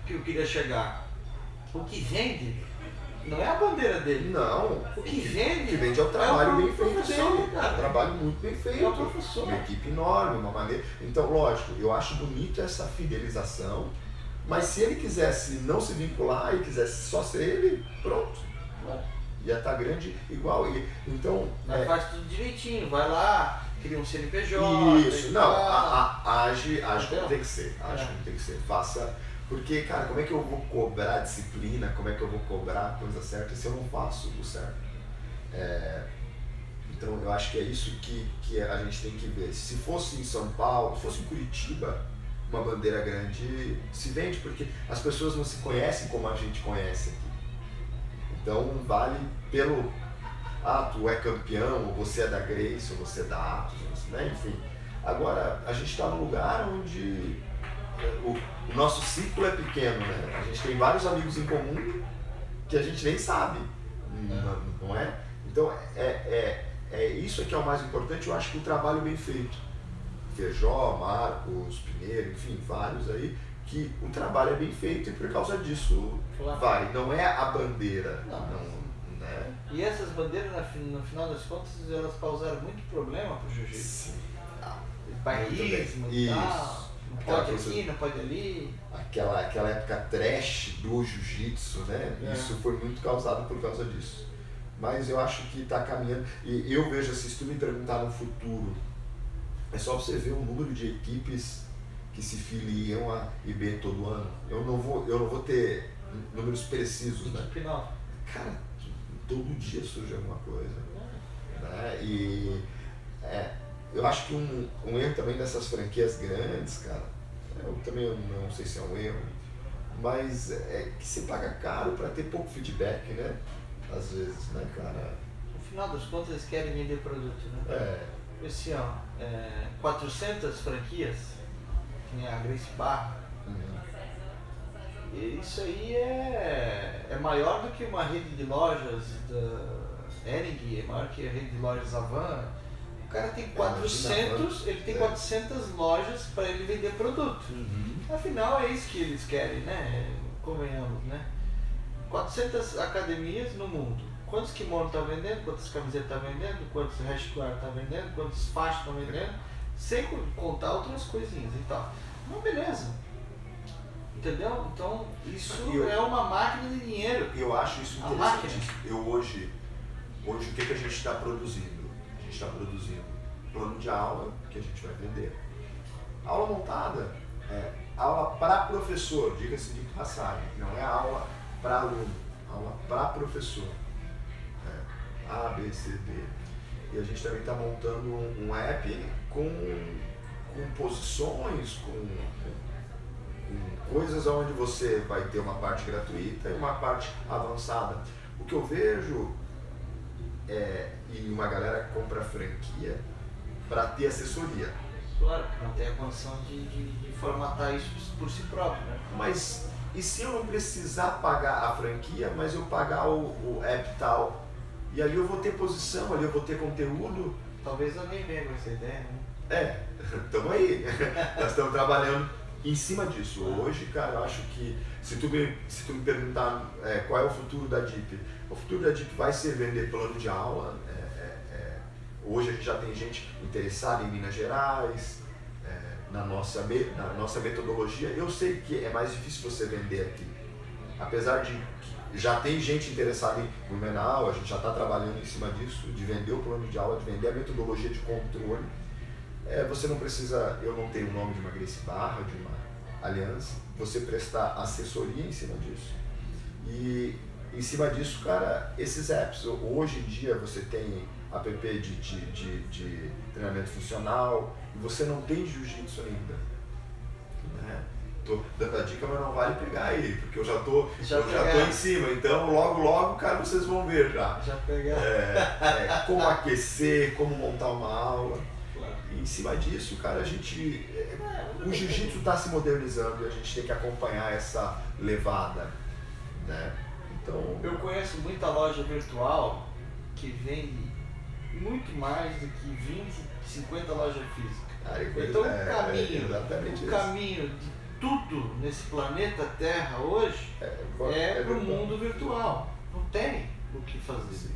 que eu queria chegar. O que vende não é a bandeira dele. Não. O que vende é o trabalho bem feito dele. Cara. É um trabalho muito bem feito. É o professor. Uma equipe enorme, uma maneira... Então, lógico, eu acho bonito essa fidelização, mas se ele quisesse não se vincular e quisesse só ser ele, pronto. Ia estar grande igual. Então, mas faz tudo direitinho, vai lá, cria um CNPJ. Isso, não, age como tem que ser. Age como tem que ser. Faça... Porque, cara, como é que eu vou cobrar disciplina, como é que eu vou cobrar a coisa certa se eu não faço o certo? Então, eu acho que é isso que a gente tem que ver. Se fosse em São Paulo, se fosse em Curitiba, uma bandeira grande se vende, porque as pessoas não se conhecem como a gente conhece aqui. Então, vale pelo... tu é campeão, ou você é da Gracie, ou você é da Atos, né? Enfim. Agora, a gente está num lugar onde... O nosso ciclo é pequeno, né? A gente tem vários amigos em comum que a gente nem sabe, não é? Então é isso é que é o mais importante, eu acho que o trabalho bem feito. Feijó, Marcos, Pinheiro, enfim, vários aí, que o trabalho é bem feito e por causa disso vai. Não é a bandeira. Não, né? E essas bandeiras, no final das contas, elas causaram muito problema pro jiu-jitsu. Bairrismo e tal. Não pode aqui, não pode ali. Aquela época trash do jiu-jitsu, né? Isso foi muito causado por causa disso. Mas eu acho que está caminhando. E eu vejo assim, se tu me perguntar no futuro, é só você ver o número de equipes que se filiam a IB todo ano. Eu não vou ter números precisos, né? Equipe nova. Cara, todo dia surge alguma coisa. Né? E eu acho que um erro também dessas franquias grandes, cara, eu também não sei se é um erro, mas é que se paga caro para ter pouco feedback, né? Às vezes, né, cara? No final das contas, eles querem vender produto, né? Esse ano, 400 franquias, que nem a Gracie Barra. E isso aí é maior do que uma rede de lojas da Hering, é maior que a rede de lojas Avan. O cara tem 400, ele tem 400 lojas para ele vender produto. Afinal, é isso que eles querem, né? Convenhamos, né? 400 academias no mundo. Quantos kimonos estão vendendo, quantas camisetas estão vendendo, quantos hashguard estão vendendo, quantos faixas estão vendendo, sem contar outras coisinhas e tal. Não, beleza. Entendeu? Então, isso é uma máquina de dinheiro. Eu acho isso interessante. Hoje o que a gente está produzindo? A gente está produzindo plano de aula que a gente vai vender. Aula montada, aula para professor, diga-se de passagem, não é aula para aluno, aula para professor. A, B, C, D. E a gente também está montando um app com posições, com coisas onde você vai ter uma parte gratuita e uma parte avançada. O que eu vejo e uma galera compra franquia para ter assessoria. Claro, não tem a condição de formatar isso por si próprio, né? Mas e se eu não precisar pagar a franquia, mas eu pagar o app tal? E ali eu vou ter posição, ali eu vou ter conteúdo. Talvez alguém venha com essa ideia, né? Estamos aí. Nós estamos trabalhando em cima disso. Hoje, cara, eu acho que se tu me perguntar qual é o futuro da DIP, o futuro da DIP vai ser vender plano de aula. Hoje a gente já tem gente interessada em Minas Gerais, na nossa metodologia. Eu sei que é mais difícil você vender aqui. Apesar de já tem gente interessada em Blumenau, a gente já está trabalhando em cima disso, de vender o plano de aula, de vender a metodologia de controle. Você não precisa, eu não tenho o nome de uma Gracie Barra, de uma aliança, você prestar assessoria em cima disso. E em cima disso, cara, esses apps, hoje em dia você tem app de treinamento funcional, e você não tem jiu-jitsu ainda. Né? Tô dando a dica, mas não vale pegar aí, porque eu já tô em cima, então logo, cara, vocês vão ver já. Já pegar. Como aquecer, como montar uma aula. E em cima disso, cara, a gente. O jiu-jitsu está se modernizando e a gente tem que acompanhar essa levada. Né? Então. Eu conheço muita loja virtual que vende muito mais do que 20, 50 lojas físicas. Então o caminho de tudo nesse planeta Terra hoje é para o mundo virtual. Não tem o que fazer.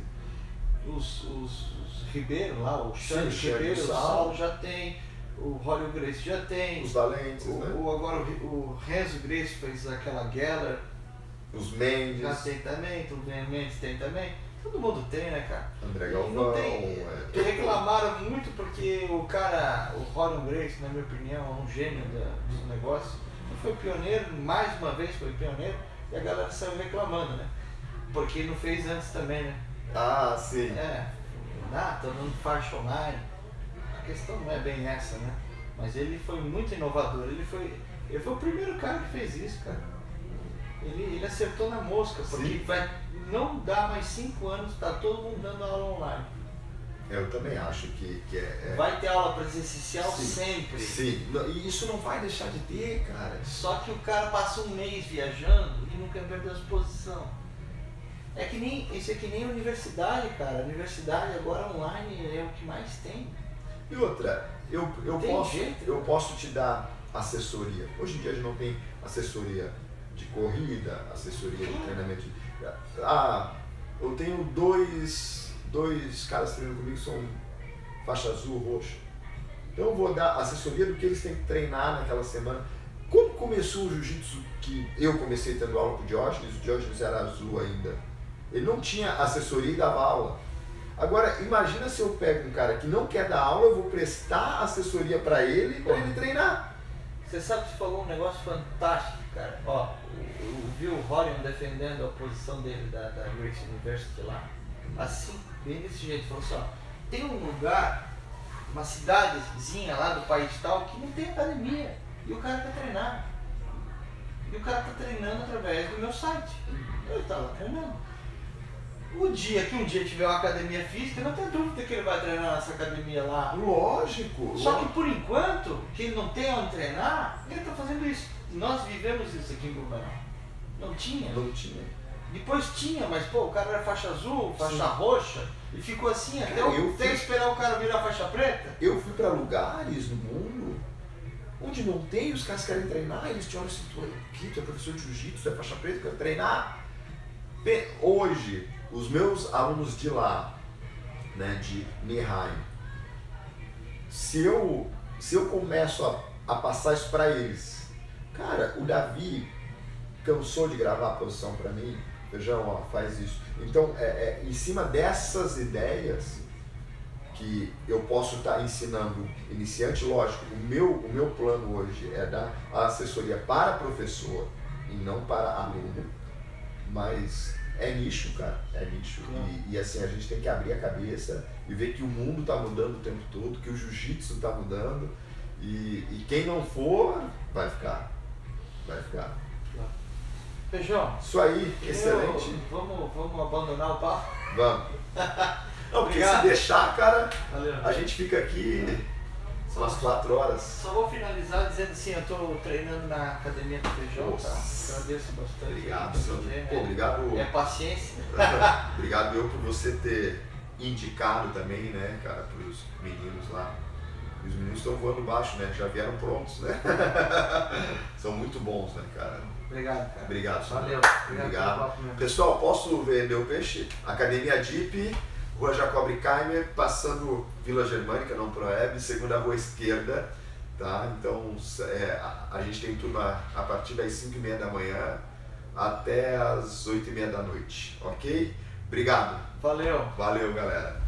Os Ribeiro lá, o Xande Ribeiro, o Saulo já tem, o Rolio Gracie já tem, os Valentes, né? Agora o Renzo Gracie fez aquela Geller, os Mendes já tem também, o Mendes tem também. Todo mundo tem, né, cara? André Galvão. Que reclamaram muito porque o cara, o Rolio Gracie, na minha opinião, é um gênio do negócio. Ele foi pioneiro, mais uma vez foi pioneiro, e a galera saiu reclamando, né? Porque ele não fez antes também, né? Ah, sim. Todo mundo faixa online. A questão não é bem essa, né? Mas ele foi muito inovador. Ele foi o primeiro cara que fez isso, cara. Ele acertou na mosca, porque não dá mais 5 anos, tá todo mundo dando aula online. Eu também acho que Vai ter aula presencial sempre. Sim, e isso não vai deixar de ter, cara. Só que o cara passa um mês viajando e não quer perder a exposição. Isso é que nem universidade, cara. A universidade agora online é o que mais tem. E outra, eu posso te dar assessoria. Hoje em dia a gente não tem assessoria de corrida, assessoria de treinamento. Eu tenho dois caras treinando comigo que são faixa azul, roxa. Então eu vou dar assessoria do que eles têm que treinar naquela semana. Quando começou o jiu-jitsu, que eu comecei tendo aula com o Diógenes era azul ainda. Ele não tinha assessoria e dava aula. Agora, imagina se eu pego um cara que não quer dar aula, eu vou prestar assessoria para ele treinar. Você sabe que você falou um negócio fantástico, cara. Ó, eu vi o Rorion defendendo a posição dele da Grace University lá. Assim, bem desse jeito. Falou assim, ó, tem um lugar, uma cidade vizinha lá do país tal, que não tem academia. E o cara quer treinar. E o cara está treinando através do meu site. Eu estava treinando. O dia que um dia tiver uma academia física, não tem dúvida que ele vai treinar nessa academia lá. Lógico. Só que por enquanto, que ele não tem onde treinar, ele está fazendo isso. Nós vivemos isso aqui em Blumenau. Não tinha. Não tinha. Depois tinha, mas pô, o cara era faixa azul, faixa roxa, e ficou assim até esperar o cara virar faixa preta. Eu fui para lugares no mundo onde não tem, os caras querem treinar, eles te olham assim, tu é professor de jiu-jitsu, tu é faixa preta, quer treinar. Hoje, os meus alunos de lá, né, de Neheim, se eu começo a passar isso para eles, cara, o Davi cansou de gravar a posição para mim, Feijão, ó, faz isso. Então, em cima dessas ideias que eu posso estar ensinando iniciante, lógico, o meu plano hoje é dar a assessoria para professor e não para aluno, mas é nicho, cara, é nicho. E assim, a gente tem que abrir a cabeça e ver que o mundo está mudando o tempo todo, que o jiu-jitsu está mudando e quem não for, vai ficar. Feijão. Isso aí, excelente. Vamos abandonar o papo? Vamos. Não, porque se deixar, cara, valeu. A gente fica aqui umas 4 horas. Só vou finalizar dizendo assim, eu estou treinando na academia do Feijão, tá? Agradeço bastante. Obrigado, senhor. Obrigado. É paciência. Obrigado eu por você ter indicado também, né, cara, para os meninos lá. Os meninos estão voando baixo, né? Já vieram prontos, né? São muito bons, né, cara? Obrigado, cara. Obrigado, senhor. Valeu. Obrigado. Pessoal, posso vender o peixe? Academia Jeep, Rua Jacob Keimer, passando Vila Germânica, não Proeb, segunda rua esquerda, tá? Então, a gente tem turma a partir das 5h30 da manhã até as 8h30 da noite, ok? Obrigado. Valeu. Valeu, galera.